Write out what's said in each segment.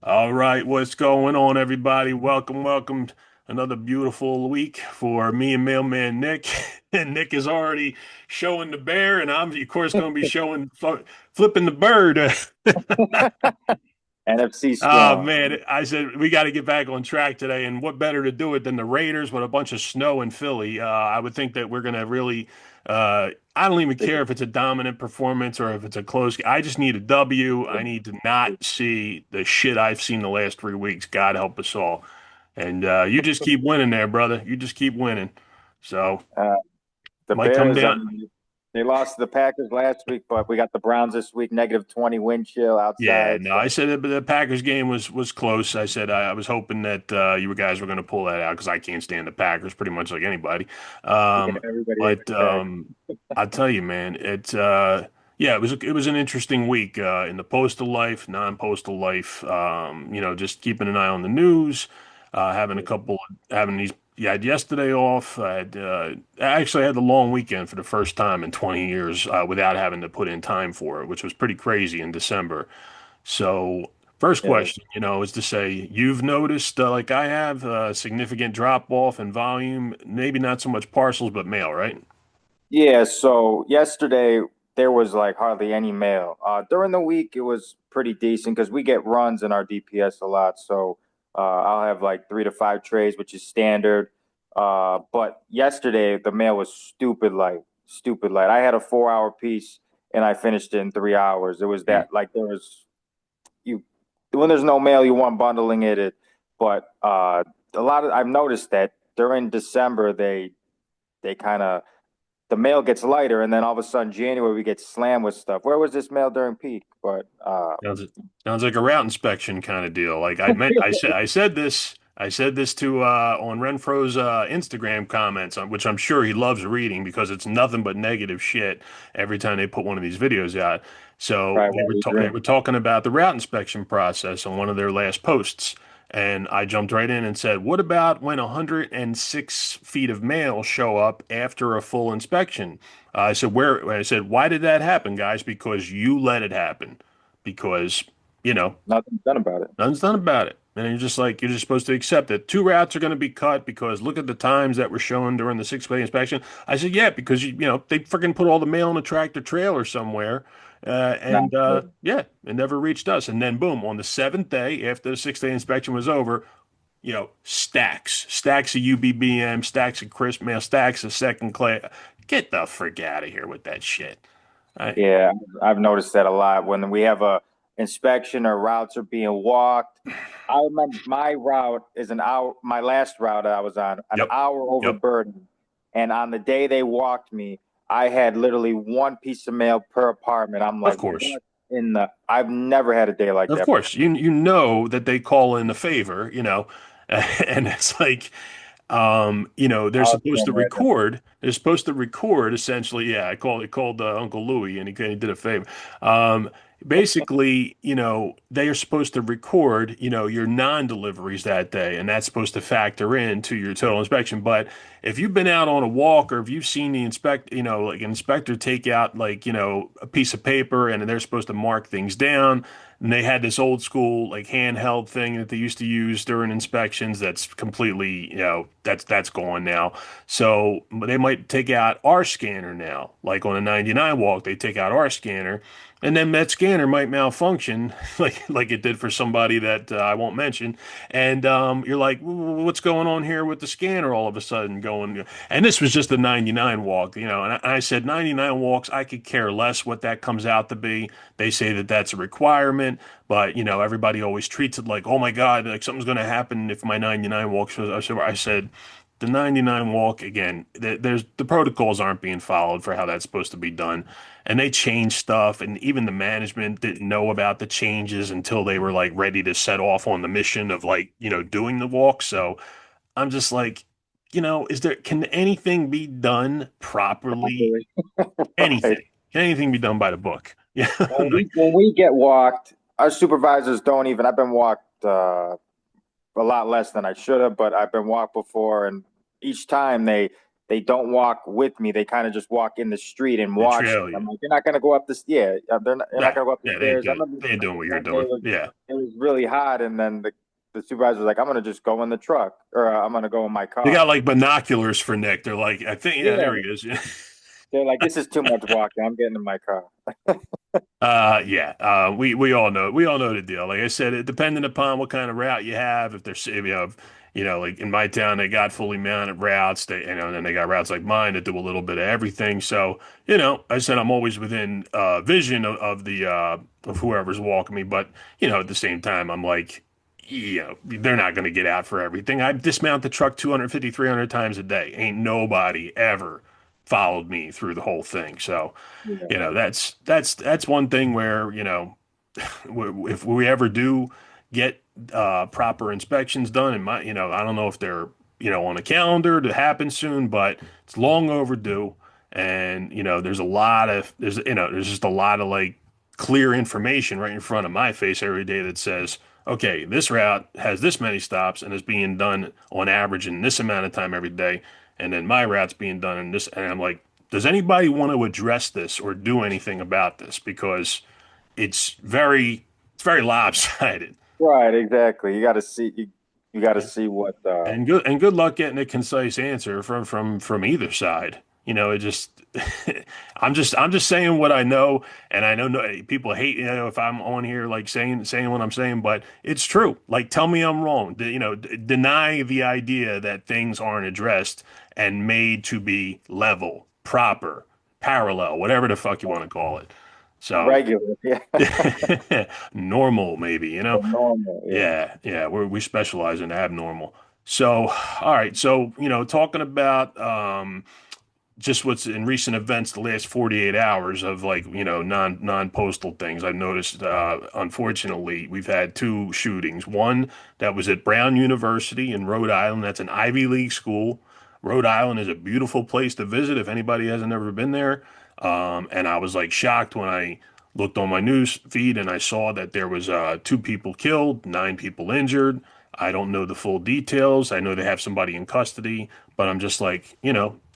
All right, what's going on, everybody? Welcome. Another beautiful week for me and Mailman Nick. And Nick is already showing the bear, and I'm, of course, going to be showing flipping the bird. NFC Oh strong. man, I said we got to get back on track today, and what better to do it than the Raiders with a bunch of snow in Philly? I would think that we're going to really. I don't even They care could- if it's a dominant performance or if it's a close. I just need a W. I need to not see the shit I've seen the last 3 weeks. God help us all. And you just keep winning there, brother. You just keep winning. So Uh, the might come Bears, I down. mean, they lost to the Packers last week, but we got the Browns this week, -20 wind chill Yeah, outside. no, So I said the Packers game was close. I said I was hoping that you guys were going to pull that out because I can't stand the Packers pretty much like anybody. yeah, Um, everybody hates but the Packers. I tell you, man, yeah, it was an interesting week in the postal life, non-postal life. Just keeping an eye on the news, having a couple, having these. Yeah, I had yesterday off. I actually had the long weekend for the first time in 20 years without having to put in time for it, which was pretty crazy in December. So, first Yeah. question, is to say you've noticed, like I have, a significant drop off in volume, maybe not so much parcels, but mail, right? Yeah, so yesterday there was like hardly any mail. During the week it was pretty decent because we get runs in our DPS a lot. So I'll have like 3 to 5 trays, which is standard. But yesterday the mail was stupid light. I had a 4 hour piece and I finished it in 3 hours. It was Mm. that like there was you when there's no mail, you want bundling it. But a lot of I've noticed that during December they kind of the mail gets lighter, and then all of a sudden January we get slammed with stuff. Where was this mail during peak? But Sounds sounds like a route inspection kind of deal. Like I meant, I said this to on Renfro's Instagram comments, which I'm sure he loves reading because it's nothing but negative shit every time they put one of these videos out. So right, what we they drink. were talking about the route inspection process on one of their last posts, and I jumped right in and said, "What about when 106 feet of mail show up after a full inspection?" I said, "Where?" I said, "Why did that happen, guys? Because you let it happen." Because you know Nothing's done about it. nothing's done about it, and you're just supposed to accept it. Two routes are going to be cut because look at the times that were shown during the 6 day inspection. I said, yeah, because they freaking put all the mail in a tractor trailer somewhere, Not and good. yeah, it never reached us. And then boom, on the seventh day after the 6 day inspection was over, stacks of UBBM, stacks of crisp mail, stacks of second class. Get the frick out of here with that shit. I, Yeah, I've noticed that a lot when we have a inspection or routes are being walked. I remember my route is an hour. My last route I was on, an yep, hour yep. overburdened, and on the day they walked me, I had literally one piece of mail per apartment. I'm Of like, course. what in the? I've never had a day like Of that course, before. you know that they call in a favor, and it's like, they're I was supposed to feeling right then. record. They're supposed to record essentially. Yeah, I called Uncle Louie, and he did a favor. Um, basically, they are supposed to record, your non-deliveries that day, and that's supposed to factor into your total inspection. But if you've been out on a walk, or if you've seen like an inspector take out like, a piece of paper, and they're supposed to mark things down. And they had this old school like handheld thing that they used to use during inspections that's completely, that's gone now. So they might take out our scanner now. Like on a 99 walk, they take out our scanner, and then that scanner might malfunction like it did for somebody that I won't mention. And you're like, what's going on here with the scanner all of a sudden going? And this was just a 99 walk, and I said 99 walks, I could care less what that comes out to be. They say that that's a requirement, but everybody always treats it like, oh my God, like something's going to happen if my 99 walks. I said, the 99 walk again, there's the protocols aren't being followed for how that's supposed to be done. And they changed stuff, and even the management didn't know about the changes until they were like ready to set off on the mission of like, doing the walk. So I'm just like, can anything be done properly? Properly. Right. Anything. Can anything be done by the book? Yeah. I'm like, When we get walked, our supervisors don't even. I've been walked a lot less than I should have, but I've been walked before, and each time they don't walk with me. They kind of just walk in the street and They watch trail me. I'm you. like, you're not gonna go up this. Yeah, you're not Yeah, gonna go up the yeah, they ain't stairs. I good. remember They ain't doing what you're one day doing. Yeah. it was really hot, and then the supervisor was like, I'm gonna just go in the truck, or I'm gonna go in my They got car. like binoculars for Nick. They're like, I think, yeah, there Yeah, he is. Yeah. they're like, this is too much walking. I'm getting in my car. Yeah. We all know the deal. Like I said, it depending upon what kind of route you have. If there's, if you have, like in my town, they got fully mounted routes. And then they got routes like mine that do a little bit of everything. So, I said I'm always within vision of the of whoever's walking me. But at the same time, I'm like, they're not going to get out for everything. I dismount the truck 250, 300 times a day. Ain't nobody ever followed me through the whole thing. So. Yeah, That's one thing where, if we ever do get proper inspections done, and I don't know if they're, on a calendar to happen soon, but it's long overdue. And, there's just a lot of like clear information right in front of my face every day that says, okay, this route has this many stops and is being done on average in this amount of time every day. And then my route's being done in this, and I'm like, does anybody want to address this or do anything about this? Because it's very lopsided. right, exactly. You got to see what. And good luck getting a concise answer from either side. It just I'm just saying what I know, and I know people hate if I'm on here like saying what I'm saying, but it's true. Like tell me I'm wrong. Deny the idea that things aren't addressed and made to be level, proper, parallel, whatever the fuck you want to call it. So Regular, yeah. normal maybe. Normal, yeah. Yeah, yeah, we specialize in abnormal. So, all right. So, talking about just what's in recent events, the last 48 hours of like, non-postal things. I've noticed, unfortunately, we've had two shootings. One that was at Brown University in Rhode Island. That's an Ivy League school. Rhode Island is a beautiful place to visit if anybody hasn't ever been there. And I was like shocked when I looked on my news feed and I saw that there was two people killed, nine people injured. I don't know the full details. I know they have somebody in custody, but I'm just like,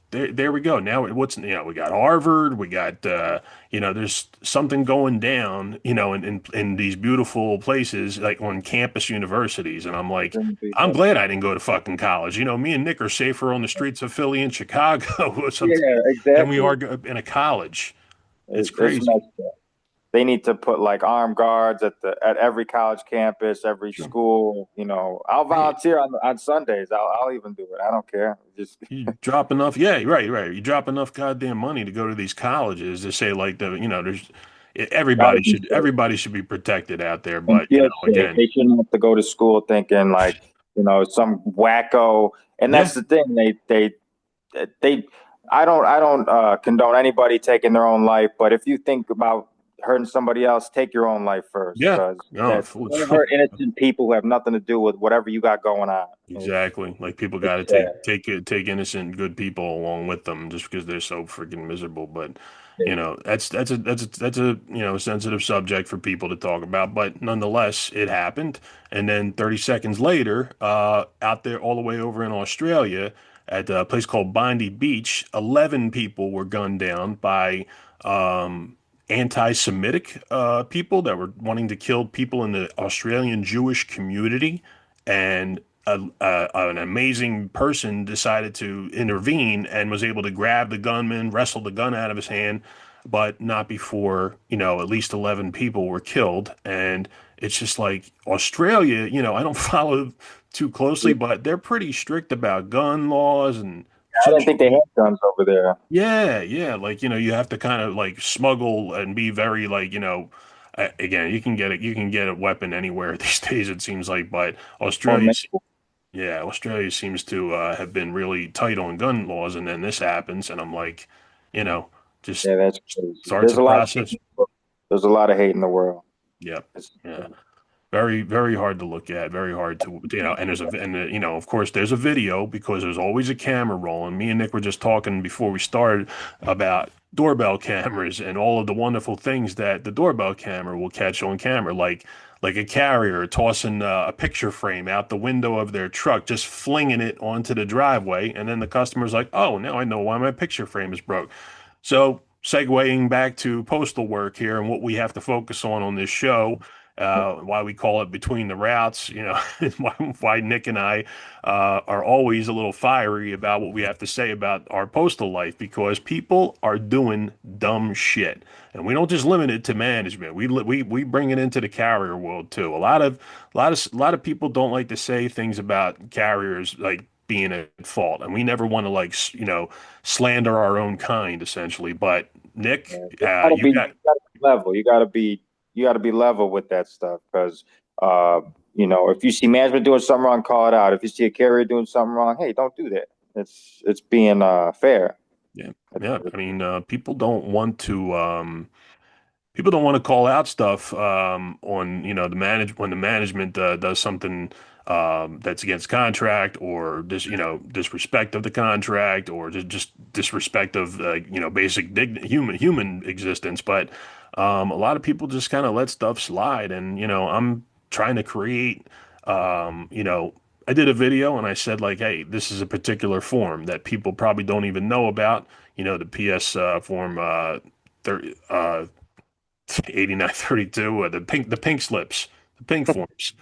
there we go. Now we got Harvard, we got there's something going down, in these beautiful places like on campus universities, and I'm like, Shouldn't be I'm that. glad I didn't go to fucking college. Me and Nick are safer on the streets of Philly and Chicago or something Yeah, than we are exactly. in a college. It's It's crazy. messed up. They need to put like armed guards at every college campus, every Sure. school. I'll Hey, volunteer on Sundays. I'll even do it. I don't care. Just you drop enough, yeah, right, right. You drop enough goddamn money to go to these colleges to say like there's gotta everybody be should safe everybody should be protected out there. and But feel safe. again, They shouldn't have to go to school thinking like some wacko. And yeah, that's the thing. They I don't condone anybody taking their own life, but if you think about hurting somebody else, take your own life first, yeah, because no, that you don't hurt innocent people who have nothing to do with whatever you got going on. exactly. Like people got It's to sad. take innocent good people along with them just because they're so freaking miserable. But Yeah. that's a sensitive subject for people to talk about. But nonetheless, it happened. And then 30 seconds later, out there all the way over in Australia at a place called Bondi Beach, 11 people were gunned down by anti-Semitic people that were wanting to kill people in the Australian Jewish community, and an amazing person decided to intervene and was able to grab the gunman, wrestle the gun out of his hand, but not before, at least 11 people were killed. And it's just like Australia, I don't follow too closely, but they're pretty strict about gun laws and I didn't such. think they had guns over there. Yeah, yeah. Like, you have to kind of like smuggle and be very like, again, you can get a weapon anywhere these days, it seems like, but Oh Australia, man, yeah, Australia seems to have been really tight on gun laws, and then this happens, and I'm like, you know, just yeah, that's crazy. starts a process. There's a lot of hate in the world. Yep. It's, Yeah. Very, very hard to look at, very hard to, and of course, there's a video because there's always a camera rolling. Me and Nick were just talking before we started about doorbell cameras and all of the wonderful things that the doorbell camera will catch on camera, like a carrier tossing a picture frame out the window of their truck, just flinging it onto the driveway, and then the customer's like, "Oh, now I know why my picture frame is broke." So, segueing back to postal work here and what we have to focus on this show, why we call it between the routes, and why Nick and I are always a little fiery about what we have to say about our postal life because people are doing dumb shit, and we don't just limit it to management. We bring it into the carrier world too. A lot of people don't like to say things about carriers like being at fault, and we never want to slander our own kind essentially. But Nick, Yeah. You you gotta be level. You gotta be level with that stuff because uh, if you see management doing something wrong, call it out. If you see a carrier doing something wrong, hey, don't do that. It's being fair. yeah, yeah. I mean, people don't want to call out stuff on the manage when the management does something that's against contract or disrespect of the contract or just disrespect of basic human existence. But a lot of people just kind of let stuff slide, and I'm trying to create. I did a video and I said like, hey, this is a particular form that people probably don't even know about. The PS form 30, 8932 or the pink slips, the pink forms.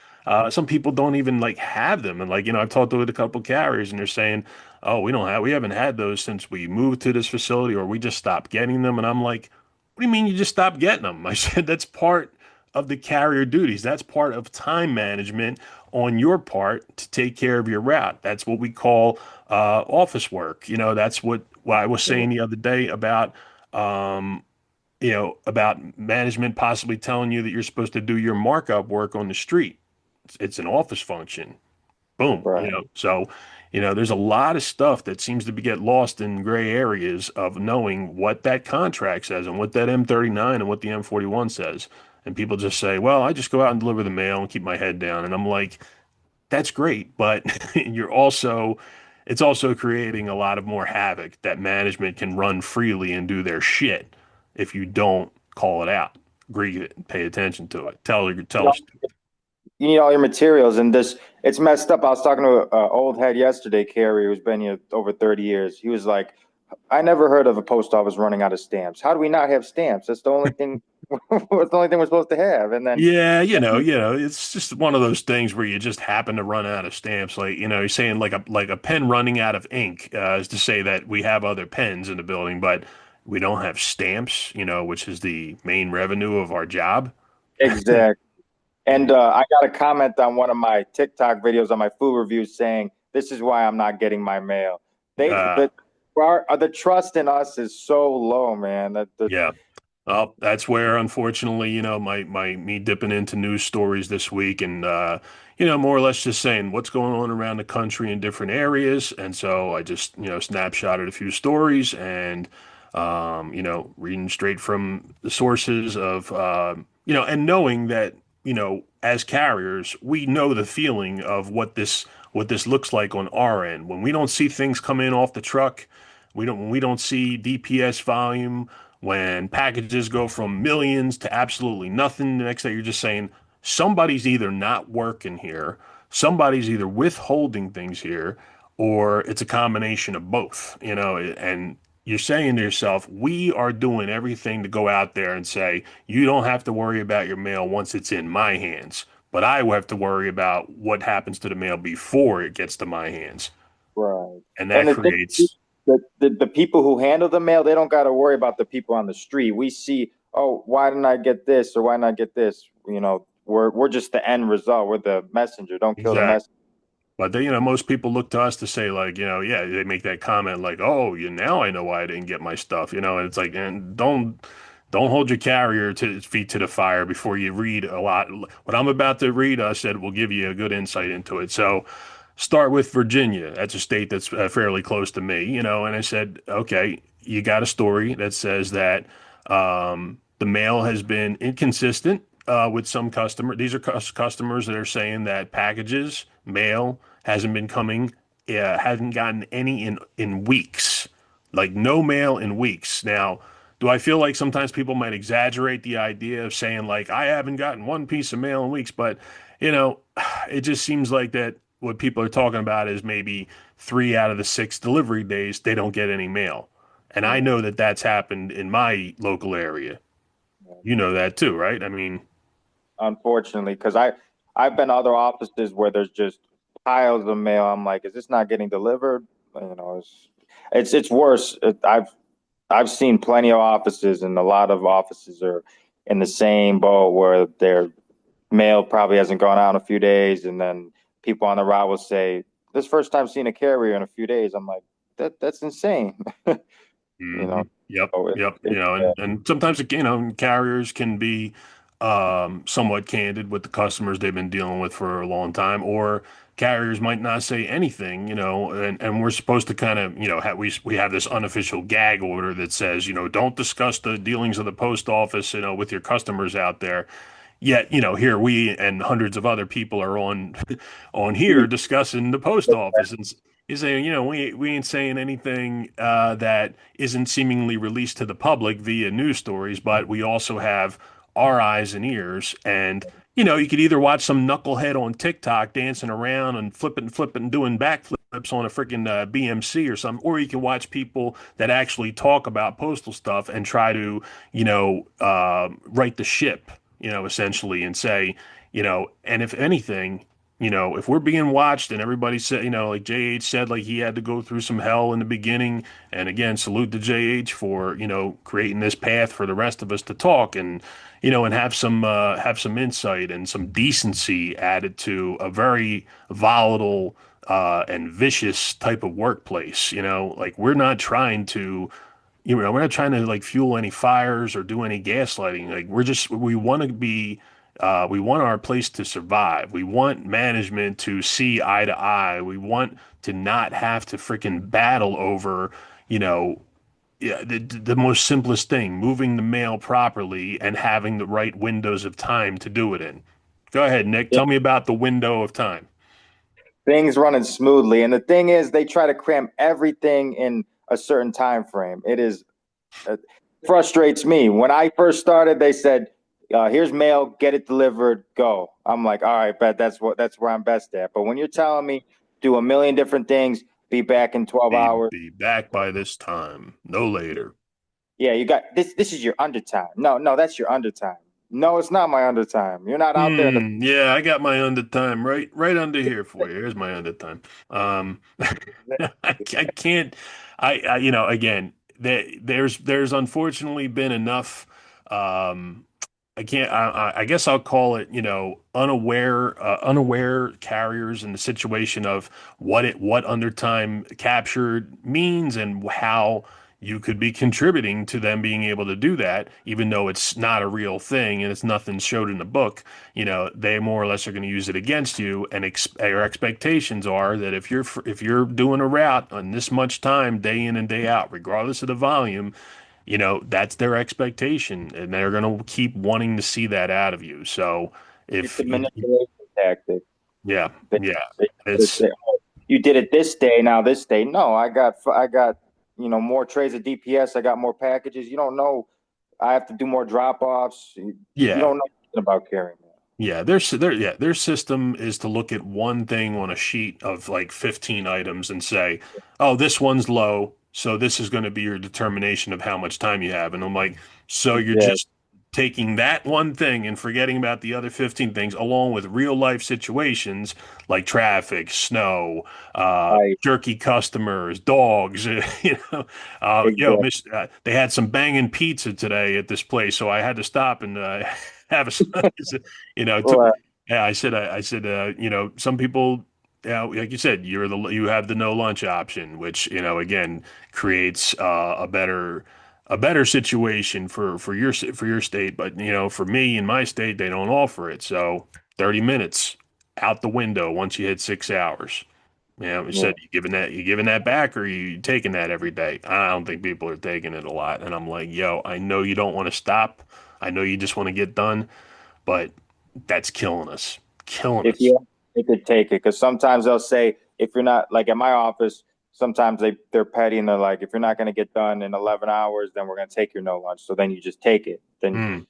Some people don't even like have them. And I've talked with a couple carriers and they're saying, oh, we haven't had those since we moved to this facility or we just stopped getting them. And I'm like, what do you mean you just stopped getting them? I said, that's part of the carrier duties. That's part of time management on your part to take care of your route. That's what we call office work. That's what I was saying the other day um, about management possibly telling you that you're supposed to do your markup work on the street. It's an office function. Boom. Right. So, there's a lot of stuff that seems to get lost in gray areas of knowing what that contract says and what that M39 and what the M41 says. And people just say, well, I just go out and deliver the mail and keep my head down. And I'm like, that's great, but it's also creating a lot of more havoc that management can run freely and do their shit if you don't call it out, grieve it, pay attention to it, You tell know, us. you need all your materials, and this it's messed up. I was talking to an old head yesterday, Carrie, who's been here over 30 years. He was like, I never heard of a post office running out of stamps. How do we not have stamps? That's the only thing. That's the only thing we're supposed to have. And then, Yeah, it's just one of those things where you just happen to run out of stamps. Like, you're saying like a pen running out of ink is to say that we have other pens in the building, but we don't have stamps, which is the main revenue of our job. exact. And I got a comment on one of my TikTok videos on my food reviews saying, "This is why I'm not getting my mail." Uh, The trust in us is so low, man. yeah. Well, that's where, unfortunately, my me dipping into news stories this week and more or less just saying what's going on around the country in different areas. And so I just, snapshotted a few stories and reading straight from the sources of and knowing that, as carriers, we know the feeling of what this looks like on our end. When we don't see things come in off the truck, when we don't see DPS volume, when packages go from millions to absolutely nothing, the next day you're just saying somebody's either not working here, somebody's either withholding things here, or it's a combination of both, and you're saying to yourself, we are doing everything to go out there and say, you don't have to worry about your mail once it's in my hands, but I have to worry about what happens to the mail before it gets to my hands. Right. And And that the thing, creates, the people who handle the mail, they don't got to worry about the people on the street. We see, oh, why didn't I get this or why didn't I get this? We're just the end result. We're the messenger. Don't kill the exact. messenger. But most people look to us to say like, yeah, they make that comment like, oh, now I know why I didn't get my stuff, and it's like, and don't hold your carrier to its feet to the fire before you read a lot. What I'm about to read, I said will give you a good insight into it. So start with Virginia. That's a state that's fairly close to me, and I said, okay, you got a story that says that the mail has been inconsistent with some customer. These are customers that are saying that packages, mail hasn't been coming, hasn't gotten any in weeks, like no mail in weeks. Now, do I feel like sometimes people might exaggerate the idea of saying like I haven't gotten one piece of mail in weeks, but you know, it just seems like that what people are talking about is maybe 3 out of the 6 delivery days they don't get any mail. And I Yeah. know that that's happened in my local area. Yeah. You know that too, right? I mean, Unfortunately, because I've been to other offices where there's just piles of mail. I'm like, is this not getting delivered? You know, it's worse. I've seen plenty of offices, and a lot of offices are in the same boat where their mail probably hasn't gone out in a few days, and then people on the route will say, "This first time seeing a carrier in a few days." I'm like, that's insane. You know, Yep, so yep. it And sometimes, carriers can be somewhat candid with the customers they've been dealing with for a long time, or carriers might not say anything, and we're supposed to kind of, we have this unofficial gag order that says, don't discuss the dealings of the post office, with your customers out there. Yet, here we and hundreds of other people are on on here discussing the post office and he's saying, we ain't saying anything that isn't seemingly released to the public via news stories, but we also have our eyes and ears. And, you could either watch some knucklehead on TikTok dancing around and flipping, doing backflips on a freaking BMC or something, or you can watch people that actually talk about postal stuff and try to, right the ship, essentially, and say, and if anything, if we're being watched and everybody said, like JH said, like he had to go through some hell in the beginning. And again, salute to JH for, creating this path for the rest of us to talk and have some insight and some decency added to a very volatile and vicious type of workplace. Like we're not trying to like fuel any fires or do any gaslighting. Like we want to be, we want our place to survive. We want management to see eye to eye. We want to not have to freaking battle over, you know, yeah, the most simplest thing, moving the mail properly and having the right windows of time to do it in. Go ahead, Nick. yeah, Tell me about the window of time. things running smoothly. And the thing is, they try to cram everything in a certain time frame. It frustrates me. When I first started, they said, "Here's mail, get it delivered, go." I'm like, "All right, bet that's where I'm best at." But when you're telling me do a million different things, be back in 12 hours, Be back by this time, no later. yeah, you got this. This is your undertime. No, no, that's your undertime. No, it's not my undertime. You're not out there in the. Yeah, I got my undertime right under here for you. Here's my undertime. I can't. Again, there's unfortunately been enough. Um, I can't. I guess I'll call it, unaware carriers in the situation of what undertime captured means and how you could be contributing to them being able to do that, even though it's not a real thing and it's nothing showed in the book. They more or less are going to use it against you, and your expectations are that if you're doing a route on this much time, day in and day out, regardless of the volume, that's their expectation, and they're going to keep wanting to see that out of you. So It's if a manipulation tactic. yeah, They, yeah, they it's say, "Oh, you did it this day, now this day." No, I got more trays of DPS. I got more packages. You don't know. I have to do more drop offs. You yeah, don't know anything about carrying that. yeah. Their system is to look at one thing on a sheet of like 15 items and say, oh, this one's low, so this is going to be your determination of how much time you have. And I'm like, so you're Yeah, just taking that one thing and forgetting about the other 15 things, along with real life situations like traffic, snow, I jerky customers, dogs. exactly. They had some banging pizza today at this place, so I had to stop and have a, it took. Well, Yeah, I said, some people, like you said, you have the no lunch option, which again creates a better situation for your state. But for me in my state, they don't offer it. So 30 minutes out the window once you hit 6 hours. You yeah. said you giving that back or you taking that every day? I don't think people are taking it a lot. And I'm like, yo, I know you don't want to stop. I know you just want to get done, but that's killing us. Killing If us. you they could take it, because sometimes they'll say if you're not like at my office, sometimes they're petty and they're like, if you're not going to get done in 11 hours, then we're going to take your no lunch. So then you just take it. Then Mm.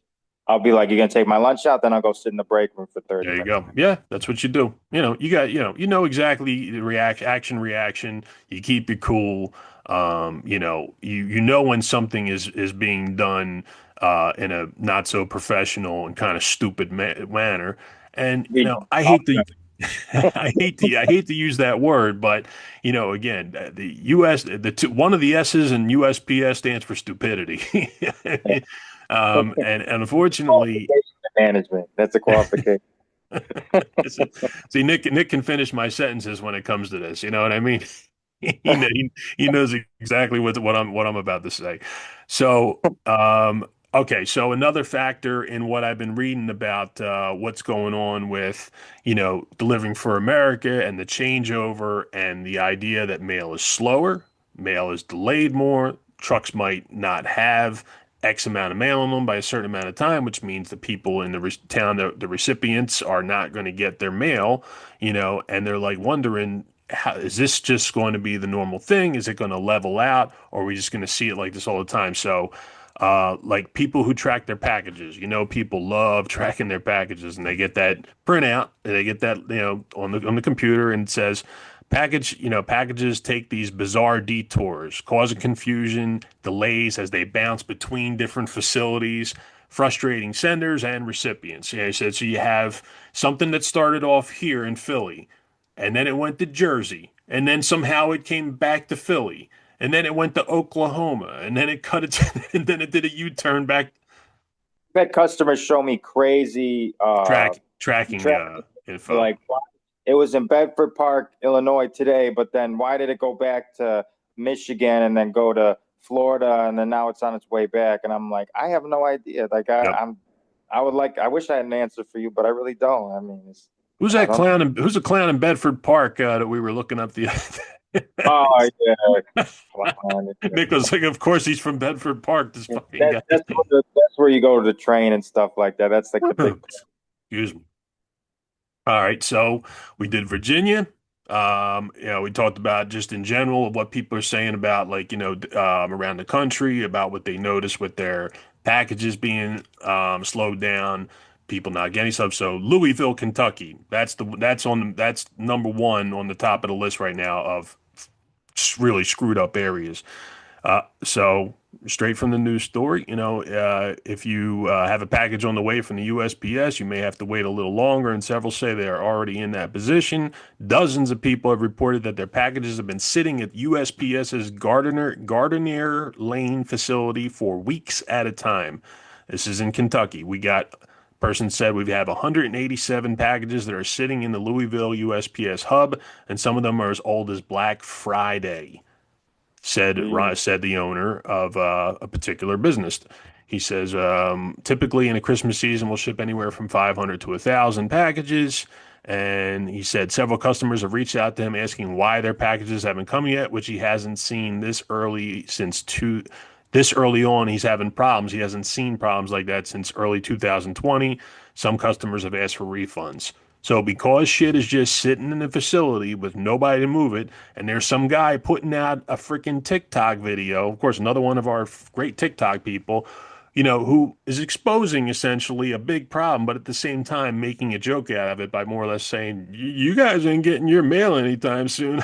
I'll be like, you're going to take my lunch out, then I'll go sit in the break room for 30 There you minutes. go. Yeah, that's what you do. You know exactly the reaction. You keep your cool. You know when something is being done in a not so professional and kind of stupid manner. And We- I hate to I hate to use that word, but again, the U.S. one of the S's in USPS stands for stupidity. And unfortunately, Qualification management. That's a qualification. See, Nick can finish my sentences when it comes to this. You know what I mean? He knows exactly what I'm about to say. So, okay. So another factor in what I've been reading about what's going on with delivering for America and the changeover and the idea that mail is slower, mail is delayed more, trucks might not have X amount of mail in them by a certain amount of time, which means the people in the town, the recipients, are not going to get their mail, and they're like wondering, is this just going to be the normal thing? Is it going to level out, or are we just going to see it like this all the time? So, like people who track their packages, people love tracking their packages, and they get that printout, and they get that, on the computer, and it says, packages take these bizarre detours, causing confusion, delays as they bounce between different facilities, frustrating senders and recipients. Yeah, he said, so you have something that started off here in Philly, and then it went to Jersey, and then somehow it came back to Philly, and then it went to Oklahoma, and then it cut it, and then it did a U-turn back. I've had customers show me crazy Tracking traffic. info. Like, it was in Bedford Park, Illinois today, but then why did it go back to Michigan and then go to Florida and then now it's on its way back? And I'm like, I have no idea. Like, Yep. I wish I had an answer for you, but I really don't. I mean, I don't. Who's a clown in Bedford Park that we were looking up the other Oh yeah, day? Clown. Nick was like, of course he's from Bedford Park, this fucking guy. That's where you go to the train and stuff like that. That's like the big. Excuse me. All right, so we did Virginia. We talked about just in general of what people are saying about like, around the country, about what they notice with their packages being slowed down, people not getting stuff. So Louisville, Kentucky, that's number one on the top of the list right now of really screwed up areas. So straight from the news story, if you have a package on the way from the USPS, you may have to wait a little longer, and several say they are already in that position. Dozens of people have reported that their packages have been sitting at USPS's Gardner Lane facility for weeks at a time. This is in Kentucky. Person said we have 187 packages that are sitting in the Louisville USPS hub, and some of them are as old as Black Friday, Mm. said the owner of a particular business. He says, typically in a Christmas season, we'll ship anywhere from 500 to 1,000 packages. And he said several customers have reached out to him asking why their packages haven't come yet, which he hasn't seen this early on. He's having problems. He hasn't seen problems like that since early 2020. Some customers have asked for refunds. So because shit is just sitting in the facility with nobody to move it, and there's some guy putting out a freaking TikTok video, of course, another one of our great TikTok people, who is exposing essentially a big problem, but at the same time making a joke out of it by more or less saying, "You guys ain't getting your mail anytime soon.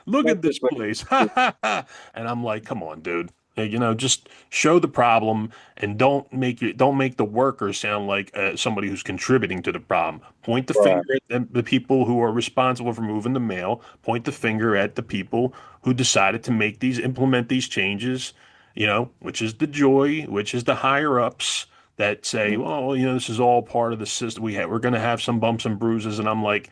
Look at this place." And I'm like, come on, dude. Just show the problem and don't make the worker sound like somebody who's contributing to the problem. Point the Right. finger at the people who are responsible for moving the mail. Point the finger at the people who decided to implement these changes, which is which is the higher ups that say, Mm. well, this is all part of the system. We're going to have some bumps and bruises. And I'm like,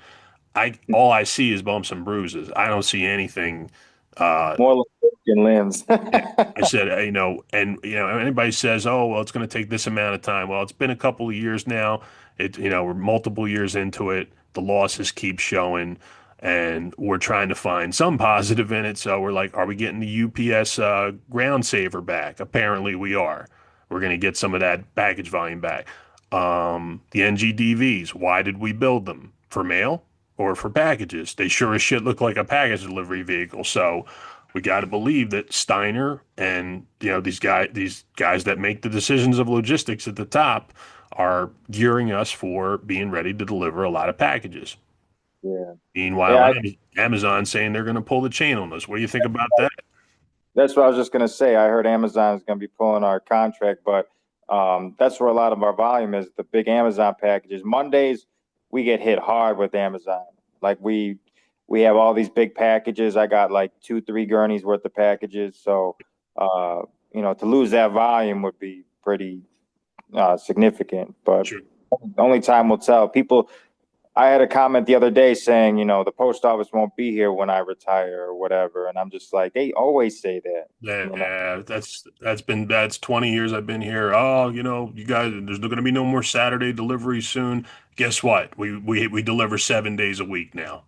all I see is bumps and bruises. I don't see anything. More like broken limbs. Yeah. I said, and anybody says, oh, well, it's going to take this amount of time. Well, it's been a couple of years now. We're multiple years into it. The losses keep showing, and we're trying to find some positive in it. So we're like, are we getting the UPS ground saver back? Apparently, we are. We're going to get some of that package volume back. The NGDVs, why did we build them? For mail? or for packages. They sure as shit look like a package delivery vehicle. So we got to believe that Steiner and these guys that make the decisions of logistics at the top are gearing us for being ready to deliver a lot of packages. Yeah. Meanwhile, Yeah, Amazon's saying they're going to pull the chain on us. What do you think about that? that's what I was just gonna say. I heard Amazon is gonna be pulling our contract, but that's where a lot of our volume is. The big Amazon packages. Mondays we get hit hard with Amazon. Like we have all these big packages. I got like 2, 3 gurneys worth of packages. So uh, to lose that volume would be pretty significant. But Sure. only time will tell. People I had a comment the other day saying, the post office won't be here when I retire or whatever. And I'm just like, they always say that, you know. Yeah, that's 20 years I've been here. Oh, you guys, there's going to be no more Saturday deliveries soon. Guess what? We deliver 7 days a week now.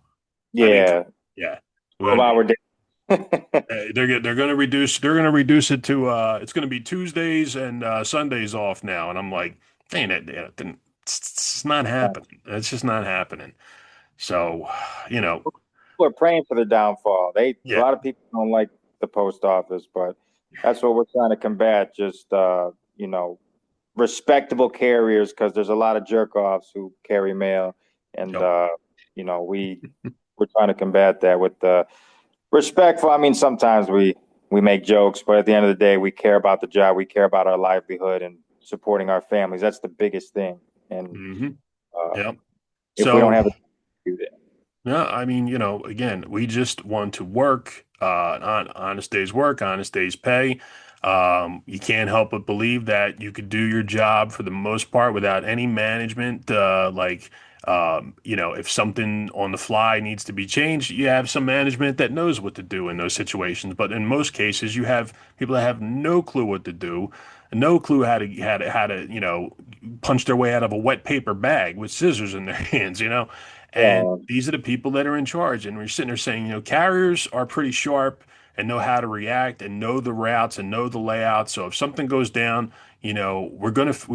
I mean, Yeah, yeah. 12-hour day. They're gonna reduce it to it's gonna be Tuesdays and Sundays off now, and I'm like, dang it, it's not happening. It's just not happening. So, you know, People are praying for the downfall. A yeah, lot of people don't like the post office, but that's what we're trying to combat. Just respectable carriers, because there's a lot of jerk offs who carry mail, and yep, we're trying to combat that with respectful. I mean, sometimes we make jokes, but at the end of the day, we care about the job. We care about our livelihood and supporting our families. That's the biggest thing. And hmm uh, yep. if we don't So, have it, do that. yeah, I mean, again, we just want to work, on honest days work, honest days pay. You can't help but believe that you could do your job for the most part without any management. If something on the fly needs to be changed, you have some management that knows what to do in those situations. But in most cases, you have people that have no clue what to do, no clue how to punch their way out of a wet paper bag with scissors in their hands. And Uh, these are the people that are in charge. And we're sitting there saying, carriers are pretty sharp and know how to react and know the routes and know the layouts. So if something goes down, we kind of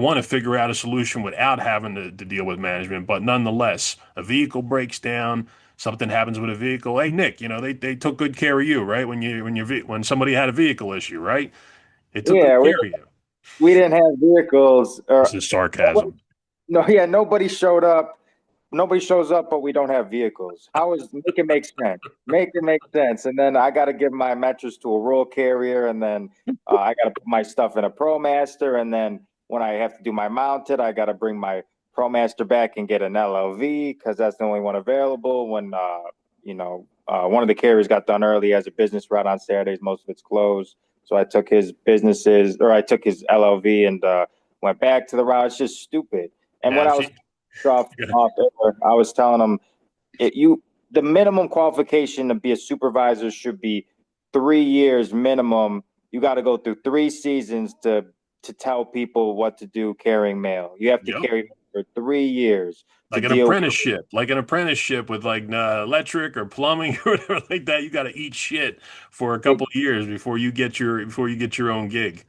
want to figure out a solution without having to deal with management. But nonetheless, a vehicle breaks down, something happens with a vehicle. Hey, Nick, they took good care of you, right? When somebody had a vehicle issue, right? They took good yeah, care of you. we didn't have vehicles. This is sarcasm. No, yeah, nobody showed up. Nobody shows up, but we don't have vehicles. How is make it make sense? Make it make sense. And then I got to give my mattress to a rural carrier, and then I got to put my stuff in a ProMaster, and then when I have to do my mounted, I got to bring my ProMaster back and get an LLV because that's the only one available. When one of the carriers got done early as a business route on Saturdays, most of it's closed. So I took his LLV and went back to the route. It's just stupid. And when Yeah, I was see, off air, I was telling them the minimum qualification to be a supervisor should be 3 years minimum. You got to go through 3 seasons to tell people what to do carrying mail. You have to yep. carry for 3 years to Like an deal with. apprenticeship with like electric or plumbing or whatever like that. You got to eat shit for a couple of years before you get your own gig.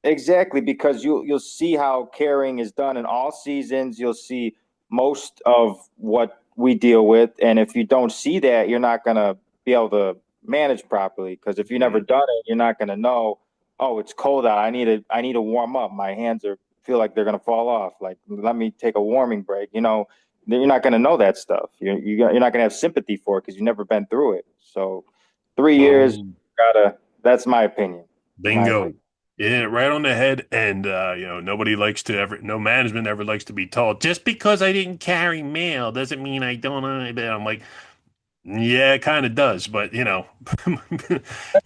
Exactly, because you'll see how carrying is done in all seasons. You'll see most of what we deal with, and if you don't see that, you're not gonna be able to manage properly. Because if you've never Mhm. done it, you're not gonna know. Oh, it's cold out. I need to warm up. My hands feel like they're gonna fall off. Like let me take a warming break. You're not gonna know that stuff. You're not gonna have sympathy for it because you've never been through it. So 3 years, Boom. gotta. That's my opinion. My Bingo. opinion. Yeah, right on the head. And no management ever likes to be told, just because I didn't carry mail doesn't mean I don't. I'm like, yeah, it kind of does, but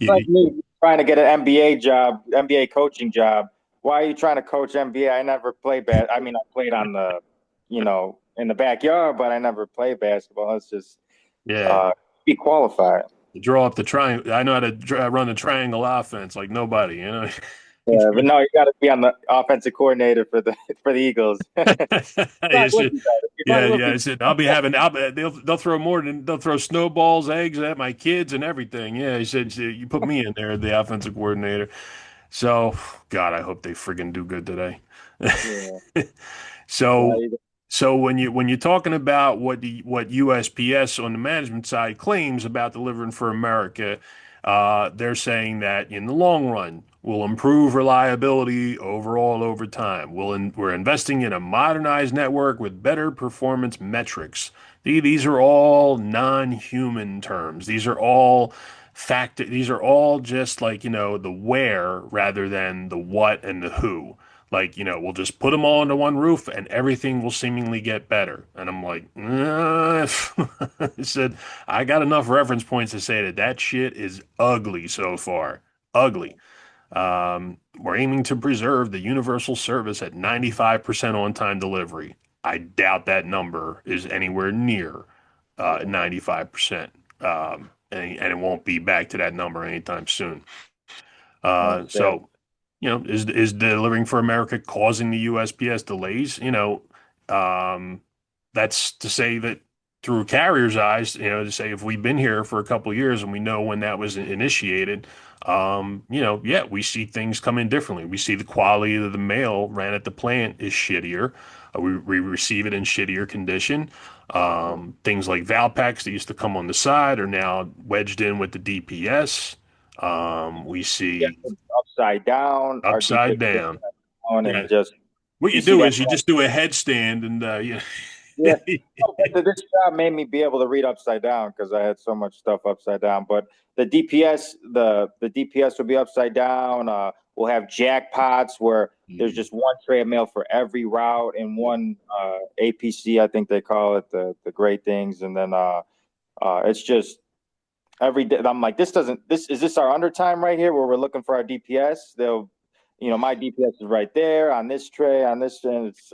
Like you, me trying to get an MBA job, MBA coaching job. Why are you trying to coach MBA? I never played I mean, I played in the backyard, but I never played basketball. Let's just yeah, uh, be qualified. draw up the triangle. I know how to run the triangle offense like nobody. Yeah, but no, you got to be on the offensive coordinator for the Eagles. You should, You're trying yeah, to lift yeah. I people. said they'll throw more than they'll throw snowballs, eggs at my kids and everything. Yeah, he said you put me in there, the offensive coordinator. So, God, I hope they friggin' do good today. Yeah, yeah. So, So when you're talking about what USPS on the management side claims about delivering for America, they're saying that in the long run will improve reliability overall over time. We're investing in a modernized network with better performance metrics. These are all non-human terms. These are all fact. These are all just like, the where rather than the what and the who. Like, we'll just put them all under one roof and everything will seemingly get better. And I'm like, I said, I got enough reference points to say that that shit is ugly so far. Ugly. We're aiming to preserve the universal service at 95% on-time delivery. I doubt that number is anywhere near 95%. And it won't be back to that number anytime soon. That's sad. So, is delivering for America causing the USPS delays? That's to say that through carriers' eyes, to say if we've been here for a couple of years and we know when that was initiated, yeah, we see things come in differently. We see the quality of the mail ran at the plant is shittier. We receive it in shittier condition. Things like Valpaks that used to come on the side are now wedged in with the DPS. We Yeah, see upside down. Our upside DPS down. down Yeah. and just What you you see do that. is you just do a headstand and Yeah. Oh, but this job made me be able to read upside down because I had so much stuff upside down. But the DPS will be upside down. We'll have jackpots where there's just one tray of mail for every route and one APC, I think they call it, the great things. And then it's just every day. I'm like, this is this our undertime right here where we're looking for our DPS? My DPS is right there on this tray, on this, and it's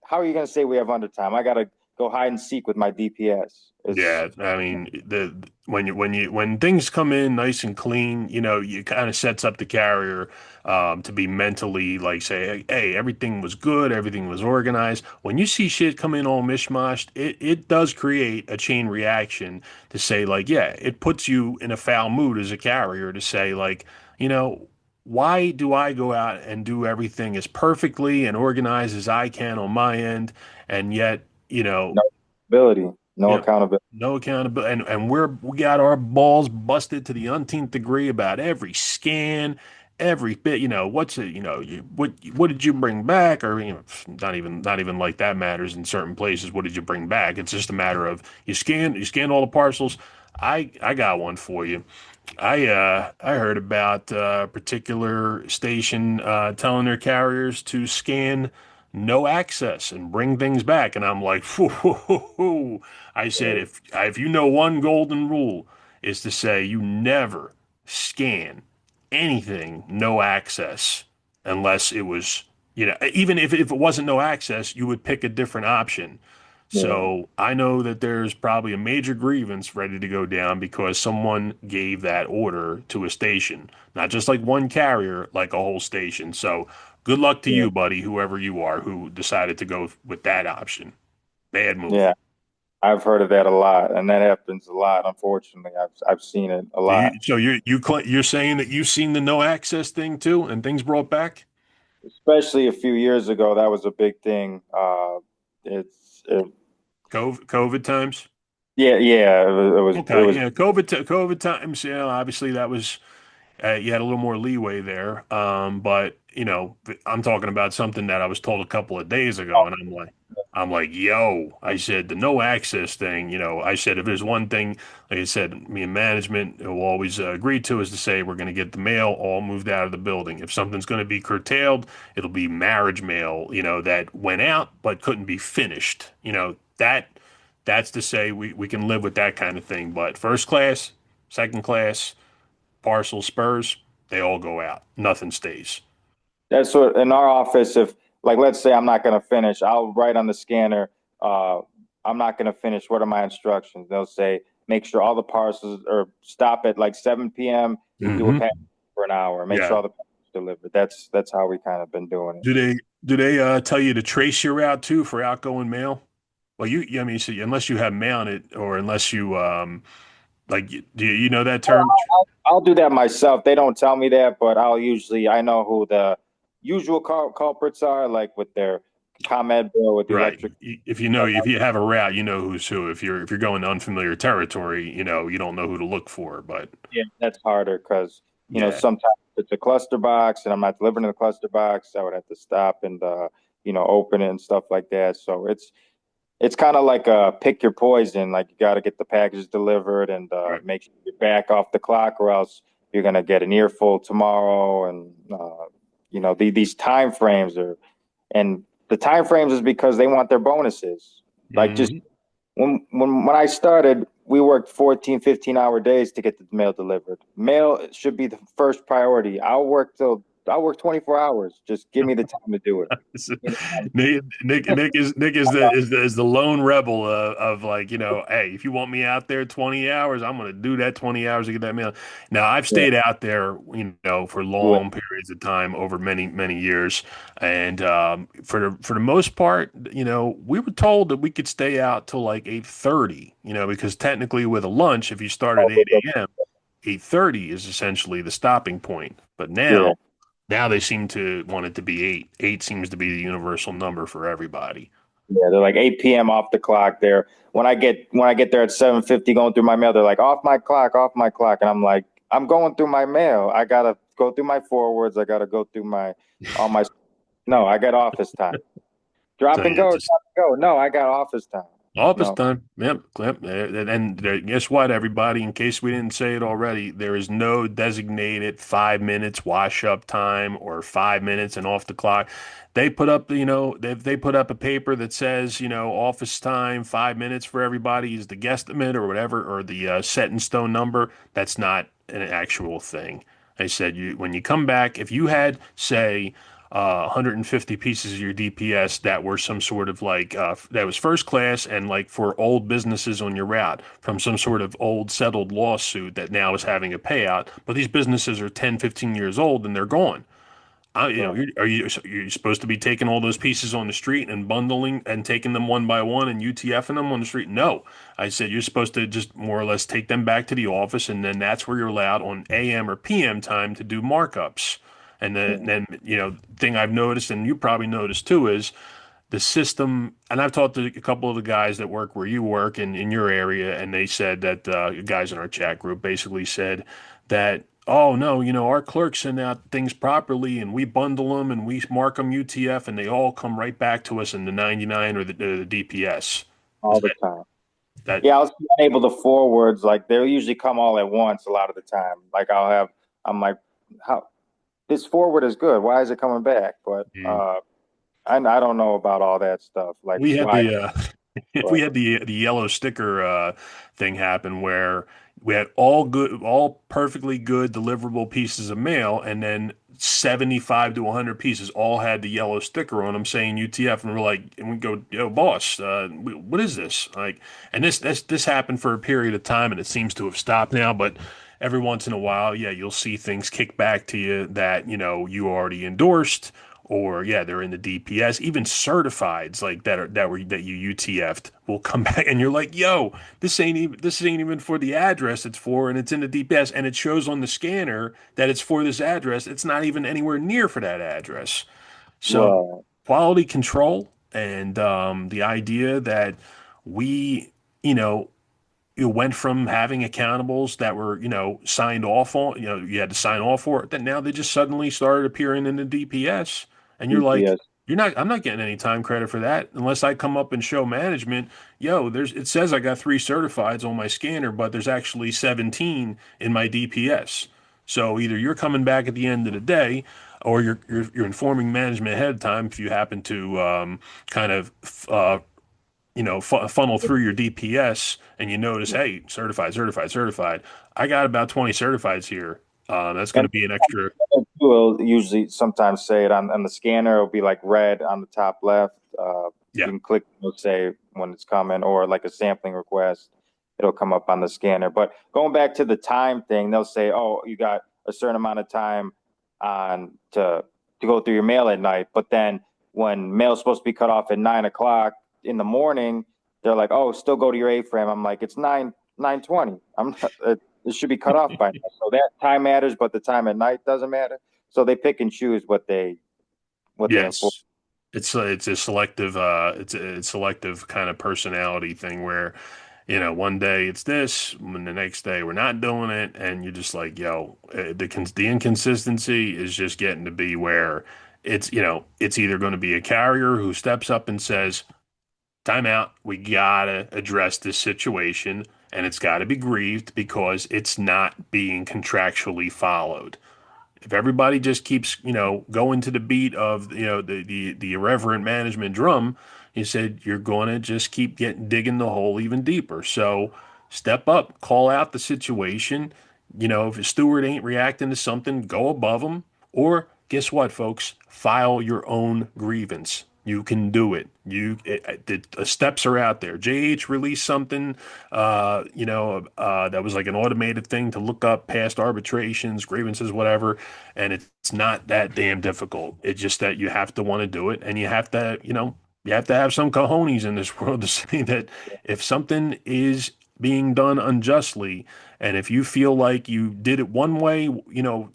how are you going to say we have undertime? I got to go hide and seek with my DPS. It's Yeah, I mean the when things come in nice and clean, you kind of sets up the carrier to be mentally like say, hey, everything was good, everything was organized. When you see shit come in all mishmashed, it does create a chain reaction to say like, yeah, it puts you in a foul mood as a carrier to say like, you know, why do I go out and do everything as perfectly and organized as I can on my end, and yet, no ability, no you know, accountability. no accountability, and we got our balls busted to the umpteenth degree about every scan, every bit. What's it? What did you bring back? Or not even like that matters in certain places. What did you bring back? It's just a matter of you scan all the parcels. I got one for you. I heard about a particular station telling their carriers to scan no access and bring things back, and I'm like, whoo. I said, if you know one golden rule is to say you never scan anything no access unless it was, even if it wasn't no access, you would pick a different option. Yeah, So I know that there's probably a major grievance ready to go down because someone gave that order to a station, not just like one carrier, like a whole station. So good luck to yeah, you, buddy, whoever you are who decided to go with that option. Bad move. yeah. I've heard of that a lot, and that happens a lot. Unfortunately, I've seen it a So lot, you're saying that you've seen the no access thing too, and things brought back especially a few years ago. That was a big thing. It's COVID times. yeah, yeah. It Okay, was yeah, COVID times. Obviously that was you had a little more leeway there. But I'm talking about something that I was told a couple of days ago, and I'm like, yo, I said the no access thing. I said if there's one thing, like I said, me and management will always agree to is to say we're going to get the mail all moved out of the building. If something's going to be curtailed, it'll be marriage mail, that went out but couldn't be finished. That's to say we can live with that kind of thing. But first class, second class parcel spurs, they all go out. Nothing stays. That's what in our office, if like let's say I'm not gonna finish, I'll write on the scanner, uh, I'm not gonna finish. What are my instructions? They'll say make sure all the parcels or stop at like 7 p.m. and do a Hmm. pack for an hour. Make sure Yeah. all the packages delivered. That's how we kind of been doing it. Do they tell you to trace your route too for outgoing mail? Well, I mean, so unless you have mounted or unless you like, do you know that term? I'll do that myself. They don't tell me that, but I know who the usual culprits are, like with their ComEd bill with the Right. electric. If you know, if you have a route, you know who's who. If you're going to unfamiliar territory, you don't know who to look for. But Yeah, that's harder because yeah, sometimes it's a cluster box and I'm not delivering to the cluster box. I would have to stop and open it and stuff like that. So it's kind of like a pick your poison. Like you got to get the package delivered and right. make sure you're back off the clock, or else you're gonna get an earful tomorrow. And these time frames are, and the time frames is because they want their bonuses. Like just Mhm. when I started, we worked 14, 15-hour days to get the mail delivered. Mail should be the first priority. I'll work 24 hours. Just give me the time to do it. Give me the time Nick is the lone rebel of like, hey, if you want me out there 20 hours, I'm gonna do that 20 hours to get that mail. Now I've to stayed out there, for do it. long periods of time over many, many years. And for the most part, we were told that we could stay out till like 8:30, because technically with a lunch, if you start at 8 a.m., 8:30 is essentially the stopping point. But Yeah. now they seem to want it to be 8. 8 seems to be the universal number for everybody. Yeah, they're like 8 p.m. off the clock there. When I get there at 7:50 going through my mail, they're like off my clock. And I'm like, I'm going through my mail. I gotta go through my forwards. I gotta go through my all my no, I got office time. So Drop and yeah, go, just drop and go. No, I got office time. office No. time. Yep, yep. And guess what, everybody? In case we didn't say it already, there is no designated 5 minutes wash up time or 5 minutes and off the clock. They put up, they put up a paper that says, office time, 5 minutes for everybody is the guesstimate or whatever, or the set in stone number. That's not an actual thing. They said when you come back, if you had, say, 150 pieces of your DPS that were some sort of like that was first class and like for old businesses on your route from some sort of old settled lawsuit that now is having a payout. But these businesses are 10, 15 years old and they're gone. Right. You're supposed to be taking all those pieces on the street and bundling and taking them one by one and UTFing them on the street? No, I said you're supposed to just more or less take them back to the office, and then that's where you're allowed on AM or PM time to do markups. And then, Yeah. then thing I've noticed, and you probably noticed too, is the system. And I've talked to a couple of the guys that work where you work in your area, and they said that guys in our chat group basically said that, oh no, our clerks send out things properly, and we bundle them and we mark them UTF, and they all come right back to us in the 99 or the DPS. Is All the that time. that? Yeah, I was unable to forwards. Like they'll usually come all at once a lot of the time. Like I'm like, how this forward is good. Why is it coming back? But Mm. I don't know about all that stuff. Like We had why? the we But had the yellow sticker thing happen where we had all perfectly good deliverable pieces of mail, and then 75 to 100 pieces all had the yellow sticker on them saying UTF, and we're like, and we go, yo, boss, what is this? Like, and this happened for a period of time, and it seems to have stopped now, but. Every once in a while, yeah, you'll see things kick back to you that you already endorsed, or yeah, they're in the DPS. Even certifieds like that you UTF'd will come back, and you're like, yo, this ain't even for the address it's for, and it's in the DPS, and it shows on the scanner that it's for this address. It's not even anywhere near for that address. So well, quality control and the idea that we, you know, you went from having accountables that were, signed off on, you had to sign off for it, then now they just suddenly started appearing in the DPS. And you're like, UPS. I'm not getting any time credit for that unless I come up and show management, yo, it says I got 3 certifieds on my scanner, but there's actually 17 in my DPS. So either you're coming back at the end of the day, or you're informing management ahead of time if you happen to kind of funnel through your DPS and you notice, hey, certified, certified, certified. I got about 20 certifieds here. That's going to And be an extra. will usually sometimes say it on the scanner. It'll be like red on the top left. You Yeah, can click, it'll say when it's coming, or like a sampling request. It'll come up on the scanner. But going back to the time thing, they'll say, "Oh, you got a certain amount of time on to go through your mail at night." But then when mail's supposed to be cut off at 9 o'clock in the morning, they're like, "Oh, still go to your A frame." I'm like, "It's 9:20. I'm not, it should be cut off by now." So that time matters, but the time at night doesn't matter. So they pick and choose what they enforce. yes. it's a selective it's selective kind of personality thing where, one day it's this, and the next day we're not doing it, and you're just like, yo, the inconsistency is just getting to be where it's either going to be a carrier who steps up and says, time out, we gotta address this situation, and it's got to be grieved because it's not being contractually followed. If everybody just keeps, going to the beat of, the irreverent management drum, he said you're going to just keep getting digging the hole even deeper. So step up, call out the situation. If a steward ain't reacting to something, go above them. Or guess what, folks? File your own grievance. You can do it. The steps are out there. JH released something, that was like an automated thing to look up past arbitrations, grievances, whatever. And it's not that damn difficult. It's just that you have to want to do it, and you have to have some cojones in this world to say that if something is being done unjustly, and if you feel like you did it one way,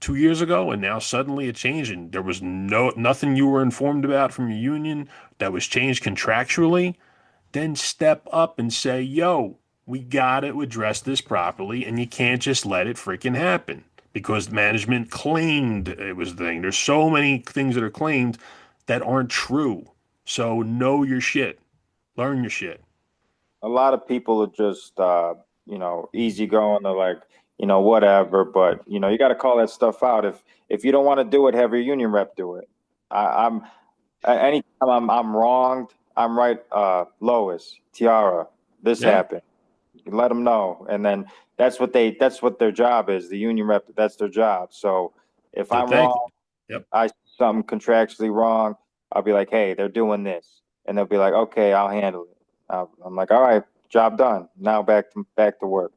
2 years ago, and now suddenly it changed, and there was nothing you were informed about from your union that was changed contractually, then step up and say, yo, we got to address this properly, and you can't just let it freaking happen because management claimed it was the thing. There's so many things that are claimed that aren't true. So know your shit, learn your shit. A lot of people are just easygoing or like, whatever, but you got to call that stuff out. If you don't want to do it, have your union rep do it. I'm anytime I'm wronged, I'm right. Lois, Tiara, this Yeah, happened. You let them know, and then that's what their job is. The union rep, that's their job. So if so I'm thank you. wrong, Yep. I see something contractually wrong, I'll be like, hey, they're doing this, and they'll be like, okay, I'll handle it. I'm like, all right, job done. Now back to work.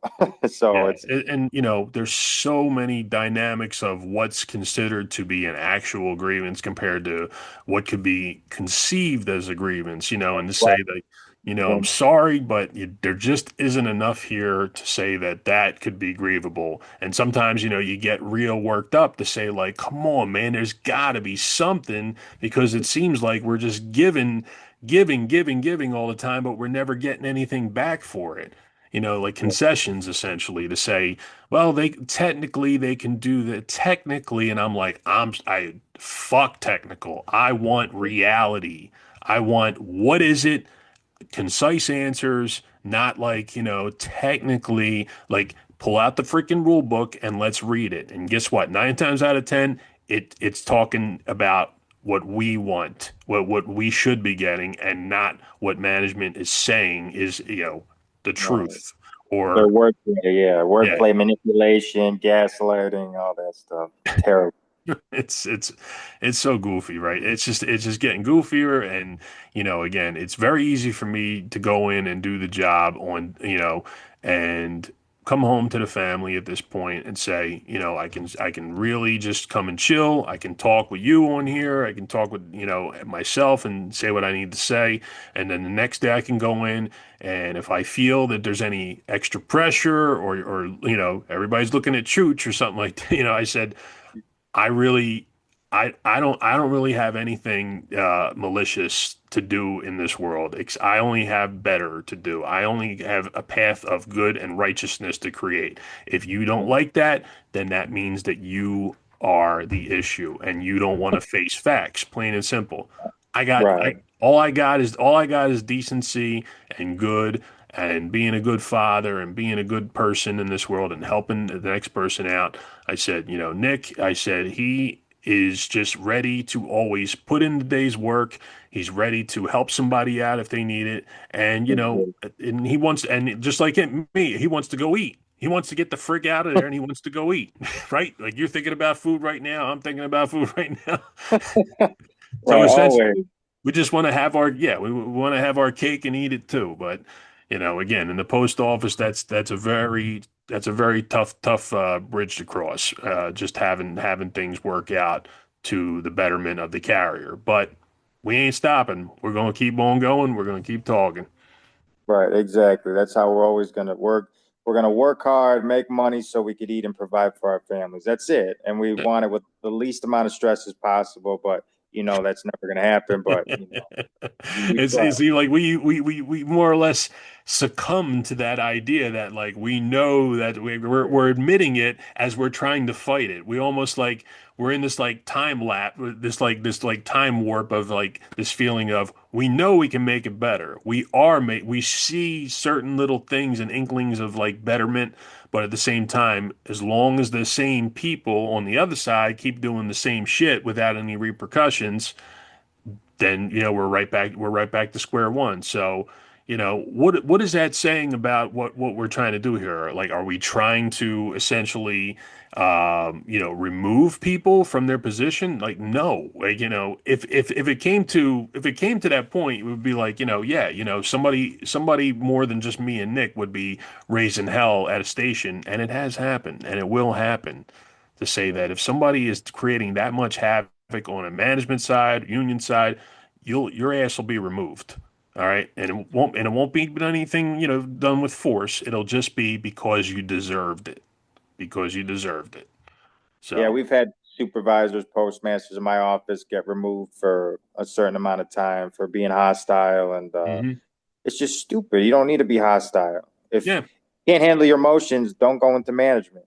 So Yeah, it's and, there's so many dynamics of what's considered to be an actual grievance compared to what could be conceived as a grievance, and to say that, I'm sorry, but there just isn't enough here to say that that could be grievable. And sometimes, you get real worked up to say like, come on, man, there's got to be something because it seems like we're just giving all the time, but we're never getting anything back for it, like concessions essentially to say, well, they can do that technically. And I'm like, I fuck technical. I want reality. I want what is it? Concise answers, not like, technically like pull out the freaking rule book and let's read it. And guess what? 9 times out of 10, it's talking about what we want, what we should be getting, and not what management is saying is, the right. truth. Their Or wordplay, yeah, yeah, wordplay manipulation, gaslighting, all that stuff. Terrible. it's so goofy, right? It's just getting goofier, and again, it's very easy for me to go in and do the job on, and come home to the family at this point and say, I can really just come and chill. I can talk with you on here. I can talk with, myself and say what I need to say. And then the next day I can go in, and if I feel that there's any extra pressure or everybody's looking at Chooch or something like that, I said, I really, I don't really have anything malicious to do in this world. I only have better to do. I only have a path of good and righteousness to create. If you don't like that, then that means that you are the issue and you don't want to face facts, plain and simple. Right. All I got is decency and good and being a good father and being a good person in this world and helping the next person out. I said, Nick, I said, he is just ready to always put in the day's work. He's ready to help somebody out if they need it. And, and just like me, he wants to go eat. He wants to get the frick out of there and he wants to go eat, right? Like you're thinking about food right now. I'm thinking about food right now. So Right, essentially, always. we just want to have we want to have our cake and eat it too. But again, in the post office, that's a very tough bridge to cross. Just having things work out to the betterment of the carrier. But we ain't stopping. We're gonna keep on going. We're gonna keep talking. Right, exactly. That's how we're always going to work. We're going to work hard, make money so we could eat and provide for our families. That's it. And we Yeah. want it with the least amount of stress as possible. But that's never going to happen. But we try. It's like we more or less succumb to that idea that like we know that we're admitting it as we're trying to fight it. We almost like we're in this like time lap, this like time warp of like this feeling of we know we can make it better. We see certain little things and inklings of like betterment, but at the same time, as long as the same people on the other side keep doing the same shit without any repercussions, then we're right back to square one. So, what is that saying about what we're trying to do here? Like, are we trying to essentially remove people from their position? Like, no. Like, if it came to that point, it would be like, yeah, somebody more than just me and Nick would be raising hell at a station, and it has happened, and it will happen. To say that if somebody is creating that much havoc on a management side, union side, your ass will be removed. All right. And it won't be anything, done with force. It'll just be because you deserved it. Because you deserved it. Yeah, So, we've had supervisors, postmasters in my office get removed for a certain amount of time for being hostile, and mhm. it's just stupid. You don't need to be hostile. If Yeah. you can't handle your emotions, don't go into management.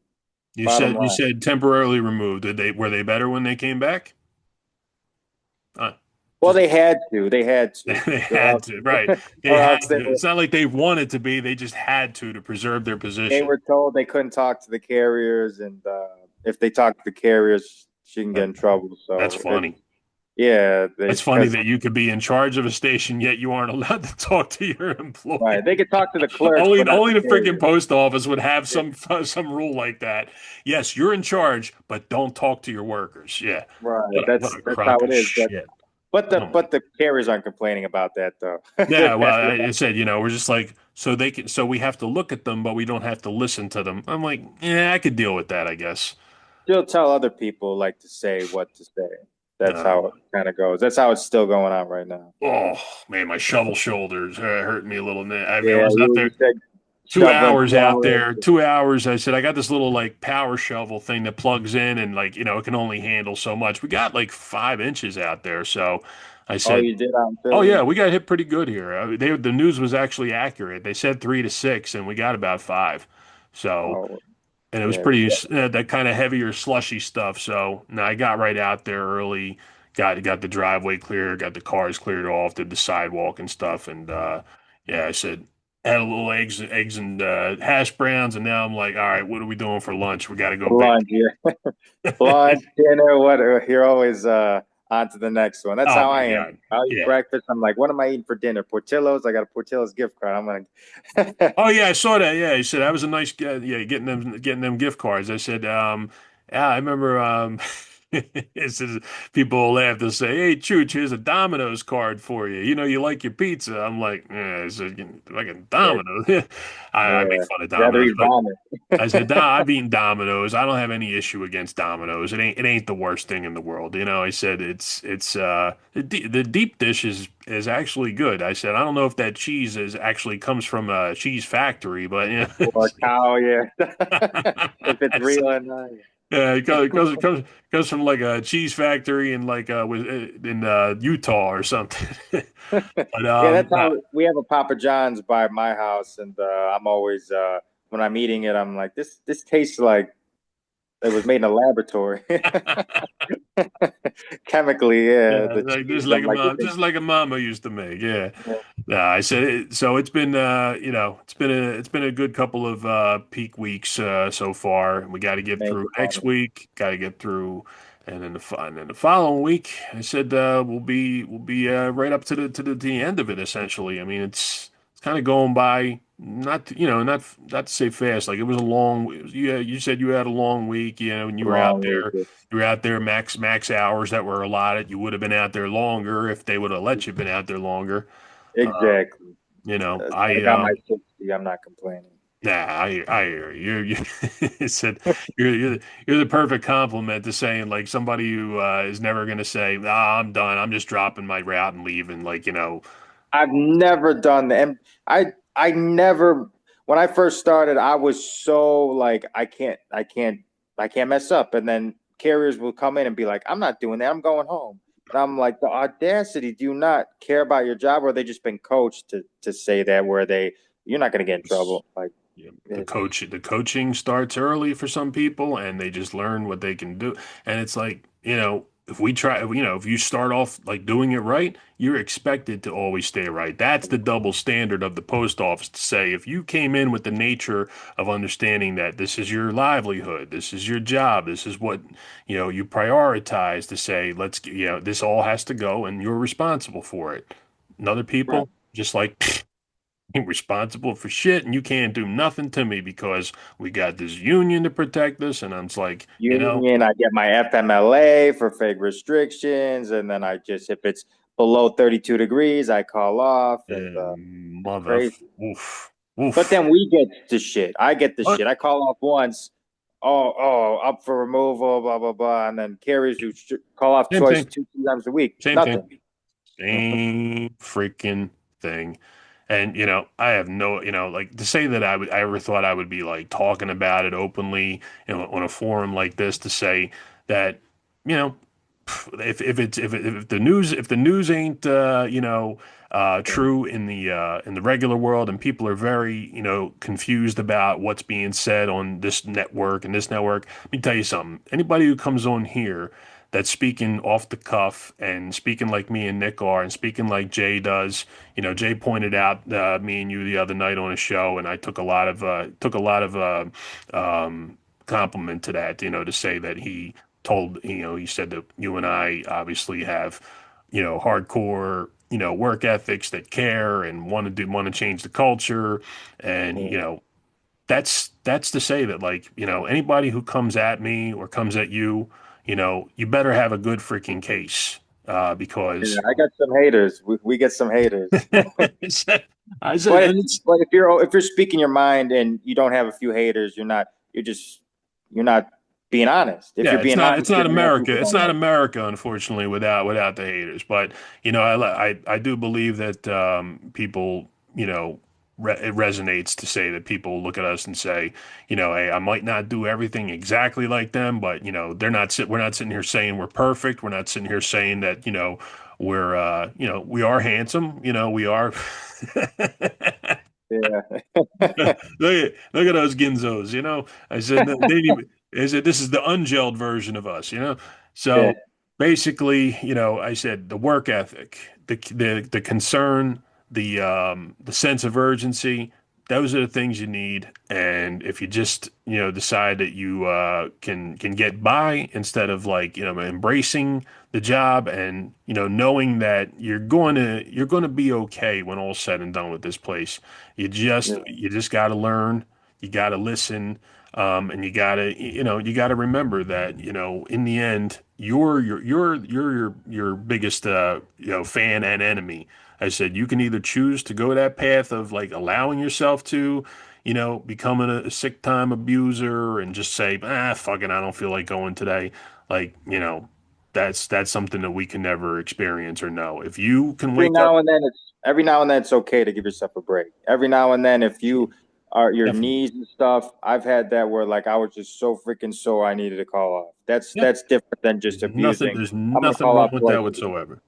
You Bottom said you line. said temporarily removed. Were they better when they came back? Uh, Well, just they had to. They had to, they or had else, to, right? They or had else to. It's not like they wanted to be. They just had to preserve their they position. were told they couldn't talk to the carriers, and if they talk to the carriers, she can get That, in trouble. that's So funny. yeah, It's funny because that you could be in charge of a station, yet you aren't allowed to talk to your employer. right, they could talk to the clerks, Only, but not the only the freaking carrier. post office would have Yeah, some rule like that. Yes, you're in charge, but don't talk to your workers. Yeah, right. what That's a that's how crock it of is. But shit. but the Oh my. but the carriers aren't complaining about that though. Yeah, well, I said, we're just like so we have to look at them, but we don't have to listen to them. I'm like, yeah, I could deal with that, I guess. Still tell other people like to say what to say. That's how Uh, it kind of goes. That's how it's still going on right now. oh man, my shovel shoulders hurt me a little. I mean, I Yeah, was out there. you said two shoveling hours out plowing. there, 2 hours. I said, I got this little like power shovel thing that plugs in and like, it can only handle so much. We got like 5 inches out there. So I Oh, said, you did out in oh Philly? yeah, we got hit pretty good here. The news was actually accurate. They said 3 to 6 and we got about five. So, Oh, and it was yeah, pretty, that kind of heavier slushy stuff. So now I got right out there early, got the driveway clear, got the cars cleared off, did the sidewalk and stuff. And, yeah, I said, had a little eggs and hash browns, and now I'm like, all right, what are we doing for lunch? We got to go bake. lunch, yeah. Lunch, dinner, what you're always on to the next one. That's Oh how my I am. God. I'll eat Yeah. breakfast. I'm like, what am I eating for dinner? Portillo's. I got a Portillo's gift card. I'm gonna Oh yeah, I saw that. Yeah, he said that was a nice. Yeah, getting them gift cards. I said, yeah, I remember. It says people will laugh. They'll say, "Hey, Chooch, here's a Domino's card for you. You like your pizza." I'm like, yeah, it's like a yeah, Domino's. I make yeah. fun of Rather Domino's, eat but vomit. I said, I've eaten Domino's. I don't have any issue against Domino's. It ain't the worst thing in the world. I said it's the deep dish is actually good. I said I don't know if that cheese is actually comes from a cheese factory, but Or cow, yeah. If it's I said, real or not. yeah, it comes from like a cheese factory in like in Utah or something. But Yeah, that's no. how we have a Papa John's by my house, and I'm always when I'm eating it, I'm like, this tastes like it was made in a laboratory. Chemically, yeah, Yeah, the like cheese. just like I'm a like, mom, just like a mama used to make. Yeah. yeah, No, I said it, so. It's been, it's been a good couple of peak weeks so far. We got to get make through it next money. week. Got to get through, and then the following week, I said we'll be right up to the end of it. Essentially, I mean, it's kind of going by. Not to say fast. Like it was a long. Yeah, you said you had a long week. And you were out Long there. week. You were out there max hours that were allotted. You would have been out there longer if they would have let you been out there longer. Uh, Exactly. I I got my 60. I'm not complaining. nah, I hear you. You said you're the perfect compliment to saying like somebody who is never gonna say, "Ah, I'm done. I'm just dropping my route and leaving." I've never done that. And I never when I first started, I was so like I can't mess up. And then carriers will come in and be like, I'm not doing that. I'm going home. And I'm like, the audacity, do you not care about your job, or they just been coached to say that where you're not gonna get in trouble. Like Yeah, it's the coaching starts early for some people, and they just learn what they can do. And it's like, if we try, if you start off like doing it right, you're expected to always stay right. That's the double standard of the post office to say if you came in with the nature of understanding that this is your livelihood, this is your job, this is what, you prioritize to say, this all has to go and you're responsible for it. And other right. people just like ain't responsible for shit and you can't do nothing to me because we got this union to protect us. And I'm just like, Union, I get my FMLA for fake restrictions, and then I just if it's below 32 degrees, I call off, and it's mother, crazy. oof, But oof. then we get the shit. I get the What? shit. I call off once. Up for removal, blah blah blah, and then carriers who call off Same twice, thing, two times a week, same thing, nothing. same freaking thing. And I have no, like to say that I ever thought I would be like talking about it openly, on a forum like this to say that, you know, if the news ain't true in the regular world and people are very confused about what's being said on this network and this network, let me tell you something. Anybody who comes on here that's speaking off the cuff and speaking like me and Nick are and speaking like Jay does. Jay pointed out me and you the other night on a show, and I took a lot of compliment to that. To say that he said that you and I obviously have hardcore work ethics that care and want to change the culture, and Yeah. that's to say that like anybody who comes at me or comes at you, you better have a good freaking case Yeah, because I got some haters. We get some haters. I said But and it's if you're speaking your mind and you don't have a few haters, you're not being honest. If yeah, you're being it's honest, you're not gonna have America. people It's don't not like America, unfortunately, without the haters. But I do believe that people, it resonates to say that people look at us and say, hey, I might not do everything exactly like them, but we're not sitting here saying we're perfect. We're not sitting here saying that, we are handsome. We are. it. Yeah. Look at those ginzos, I said they didn't even, I said this is the ungelled version of us. Yeah. So basically, I said the work ethic, the concern, the sense of urgency, those are the things you need. And if you just, decide that you can get by instead of like, embracing the job and, knowing that you're going to be okay when all's said and done with this place. Yeah. You just got to learn, you got to listen, and you got to remember that in the end you're your biggest fan and enemy. I said you can either choose to go that path of like allowing yourself to becoming a sick time abuser and just say fuck it, I don't feel like going today. Like that's something that we can never experience or know. If you can Every wake up, now and then it's okay to give yourself a break. Every now and then, if you are your definitely. knees and stuff, I've had that where like I was just so freaking sore I needed to call off. Yeah. That's different than just abusing. There's I'm gonna nothing call wrong off with twice that a week. whatsoever.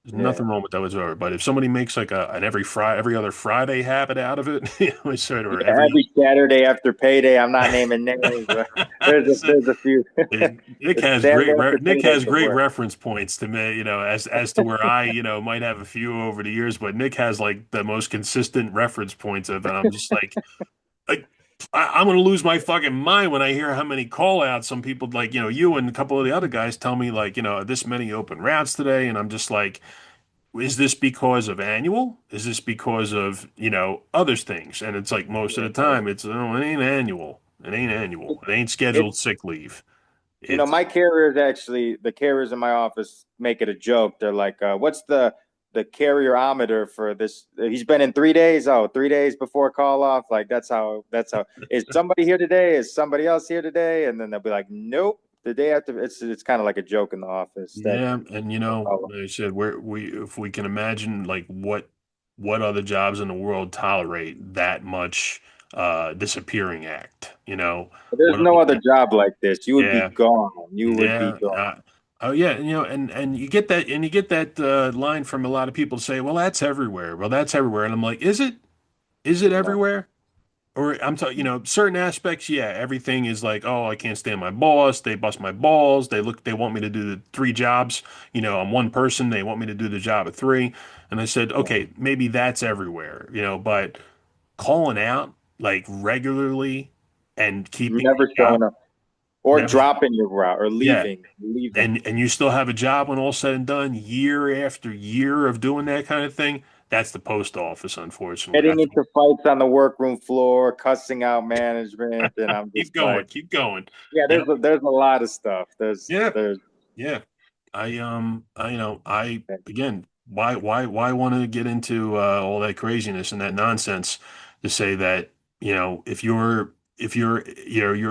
There's Yeah. nothing wrong with that whatsoever. But if somebody makes like an every other Friday habit out of it, or Yeah, every every Saturday after payday, I'm not naming names, but there's a few. Nick It's has Saturday after Nick payday has can great work. reference points to me, as to where I, might have a few over the years, but Nick has like the most consistent reference points of, and I'm just like I'm gonna lose my fucking mind when I hear how many call outs some people like, you and a couple of the other guys tell me like, this many open routes today, and I'm just like, is this because of annual? Is this because of, other things? And it's like most of the time it's, no, it ain't annual. It ain't annual. It ain't scheduled It's sick leave. It's my carriers actually, the carriers in my office make it a joke. They're like, "What's the carrierometer for this? He's been in 3 days. Oh, 3 days before call off. Like that's how. Is somebody here today? Is somebody else here today?" And then they'll be like, "Nope." The day after, it's kind of like a joke in the office that. yeah, and like I said, we if we can imagine like what other jobs in the world tolerate that much disappearing act, There's what no other job like this. You would be yeah, gone. You would be yeah, gone. Oh yeah, and you get that line from a lot of people say, "Well, that's everywhere." Well, that's everywhere, and I'm like, "Is it? Is it No. everywhere?" Or I'm talking, certain aspects, yeah, everything is like, "Oh, I can't stand my boss. They bust my balls. They want me to do the three jobs. I'm one person. They want me to do the job of three." And I said, Yeah. "Okay, maybe that's everywhere, but calling out like regularly and keeping Never a job, showing up or never, dropping your route or yeah." leaving. And you still have a job when all's said and done, year after year of doing that kind of thing. That's the post office, unfortunately. Getting into fights on the workroom floor, cussing out management, and I'm just Keep going, like, keep going. yeah, Yep. there's a lot of stuff. Yeah. There's Yeah. I again, why want to get into all that craziness and that nonsense to say that, if your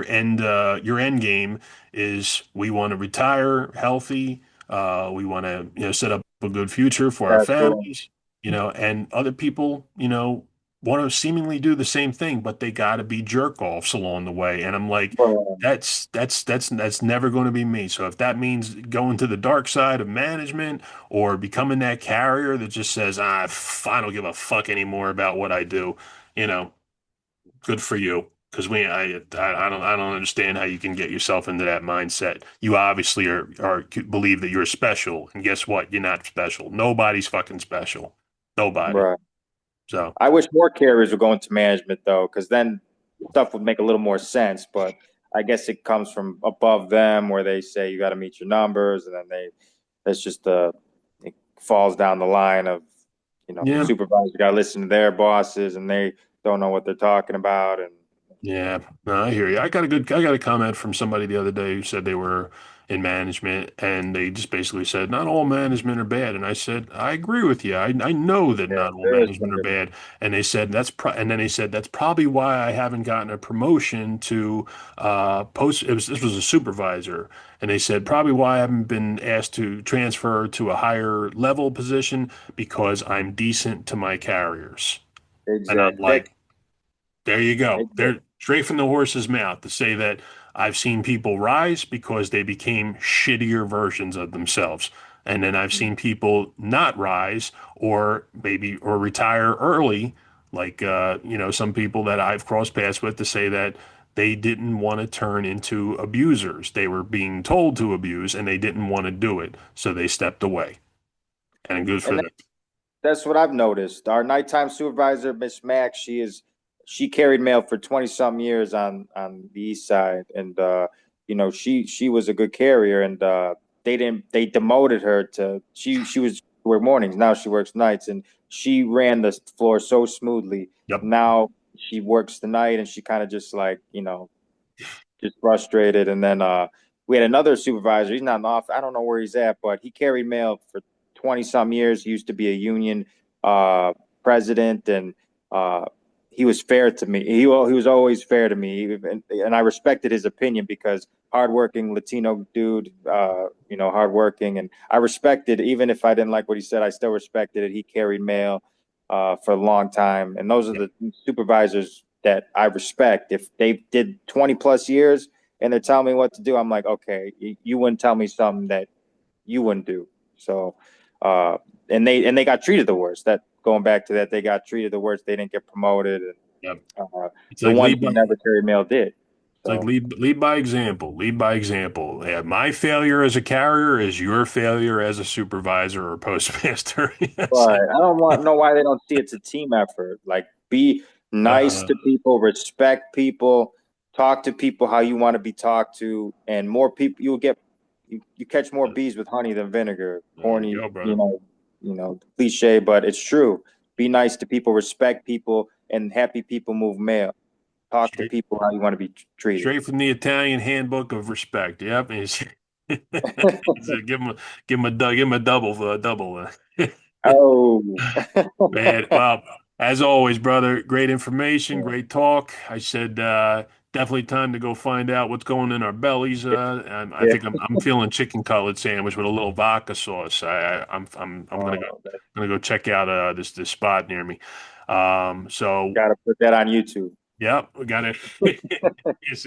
end game is we want to retire healthy, we want to, set up a good future for our that's the families, and other people, want to seemingly do the same thing, but they got to be jerk offs along the way. And I'm like, one. that's never going to be me. So if that means going to the dark side of management or becoming that carrier that just says, I don't give a fuck anymore about what I do, you know, good for you. Because I don't understand how you can get yourself into that mindset. You obviously are believe that you're special, and guess what? You're not special. Nobody's fucking special. Nobody. Right. So I wish more carriers would go into management though, because then stuff would make a little more sense. But I guess it comes from above them where they say you got to meet your numbers, and then that's just it falls down the line of yeah. supervisors got to listen to their bosses, and they don't know what they're talking about, and Yeah, no, I hear you. I got a comment from somebody the other day who said they were in management and they just basically said not all management are bad. And I said, I agree with you. I know that yeah, not all there is some management are good. bad. And they said and then they said that's probably why I haven't gotten a promotion to this was a supervisor. And they said probably why I haven't been asked to transfer to a higher level position because I'm decent to my carriers. And I'm Exact. like, there you go. Exact. They're straight from the horse's mouth to say that I've seen people rise because they became shittier versions of themselves. And then I've seen people not rise or retire early, like some people that I've crossed paths with to say that they didn't want to turn into abusers. They were being told to abuse and they didn't want to do it. So they stepped away. And good for And them. that's what I've noticed. Our nighttime supervisor, Miss Max, she carried mail for 20 some years on the east side, and she was a good carrier, and they demoted her to she was work mornings, now she works nights, and she ran the floor so smoothly. Yep. Now she works the night, and she kind of just like just frustrated. And then we had another supervisor. He's not in the office. I don't know where he's at, but he carried mail for 20 some years. He used to be a union uh, president, and uh, he was fair to me. He was always fair to me, and I respected his opinion because hardworking Latino dude, hardworking, and I respected even if I didn't like what he said, I still respected it. He carried mail for a long time, and those are Yep. the supervisors that I respect. If they did 20 plus years and they're telling me what to do, I'm like, okay, you wouldn't tell me something that you wouldn't do. So, uh, and they got treated the worst. That going back to that, they got treated the worst. They didn't get promoted, and Yep. It's the like ones lead who by never carried mail did. It's like So, lead by example. Lead by example. Yeah, my failure as a carrier is your failure as a supervisor or postmaster. Yes. but I don't want know why they don't see it's a team effort. Like, be nice Uh, to people, respect people, talk to people how you want to be talked to, and more people you'll get. You catch more bees with honey than vinegar. there you Corny, go, brother. cliche, but it's true. Be nice to people, respect people, and happy people move mail. Talk to Straight, people how you want to be treated. straight from the Italian Handbook of Respect. Yep. Give him a double. Oh, Man, well, as always, brother, great information, great talk. I said definitely time to go find out what's going in our bellies. And I yeah. think I'm feeling chicken cutlet sandwich with a little vodka sauce. I'm Oh, gonna go check out this spot near me. So gotta put that on YouTube. Yep, we got it. Yes,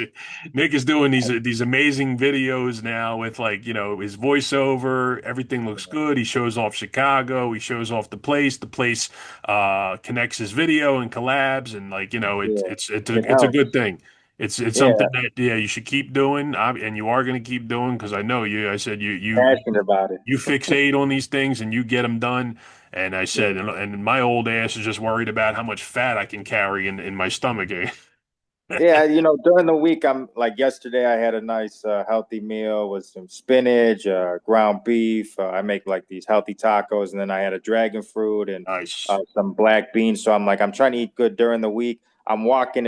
Nick is doing these amazing videos now with like, his voiceover. Everything looks good. He shows off Chicago. He shows off the place. The place connects his video and collabs, and like, Yeah, it it's a good helps. thing. It's something Yeah, that yeah you should keep doing, and you are going to keep doing because I know you. I said passionate about it. you fixate on these things and you get them done. And I said, Yeah. and my old ass is just worried about how much fat I can carry in my stomach. Yeah, during the week, I'm like yesterday, I had a nice healthy meal with some spinach, ground beef. I make like these healthy tacos, and then I had a dragon fruit and Nice. some black beans. So I'm like, I'm trying to eat good during the week. I'm walking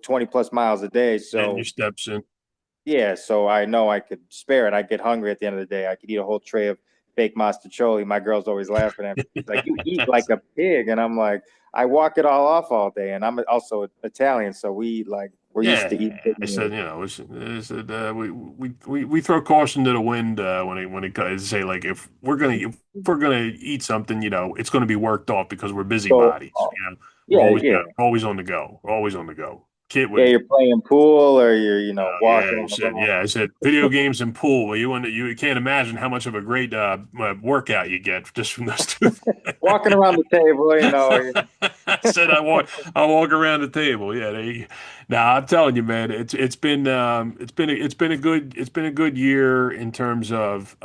20 plus miles a day. Getting your So steps in. yeah, so I know I could spare it. I get hungry at the end of the day. I could eat a whole tray of fake mastacholi. My girl's always laughing at me. She's like, "You eat like a pig," and I'm like, "I walk it all off all day." And I'm also Italian, so we're used to Yeah, eating big I said, meals. we throw caution to the wind when it comes say like if we're gonna eat something, it's gonna be worked off because we're So busybodies. We're yeah, always yeah, always on the go. We're always on the go. Kid yeah. with You're playing pool or you're yeah, walking I said around, video games and pool. Well, you can't imagine how much of a great workout you get just from those two. walking around the table. I said I walk around the table. Yeah, there you, now I'm telling you, man, it's been a good year in terms of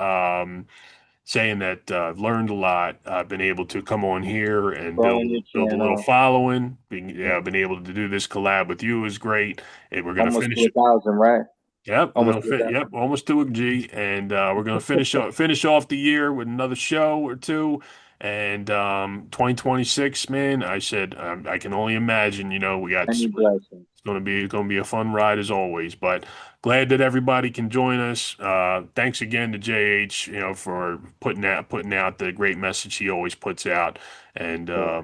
saying that I've learned a lot. I've been able to come on here and growing your build a little channel. following. Being, Yeah. yeah, I've been able to do this collab with you is great. And we're gonna Almost to finish. 1,000, right? Yep, we're Almost gonna to a fit. Yep, thousand. almost to a G, and we're gonna finish off the year with another show or two. And 2026, man, I said I can only imagine. We got Many blessings. it's gonna be a fun ride as always. But glad that everybody can join us. Thanks again to JH, for putting out the great message he always puts out. And Yeah.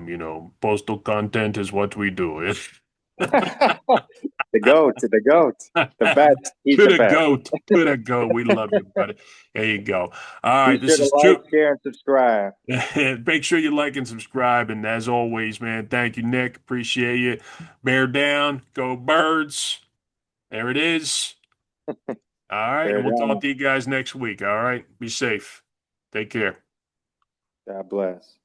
postal content is what we do. The goat, the goat, the best. He's To the the best. goat. To the goat. We love you, buddy. There you go. All Be right. sure This to is like, Chooch. share, and subscribe. Make sure you like and subscribe. And as always, man, thank you, Nick. Appreciate you. Bear down. Go birds. There it is. All right. Bear And we'll talk down. to you guys next week. All right. Be safe. Take care. God bless.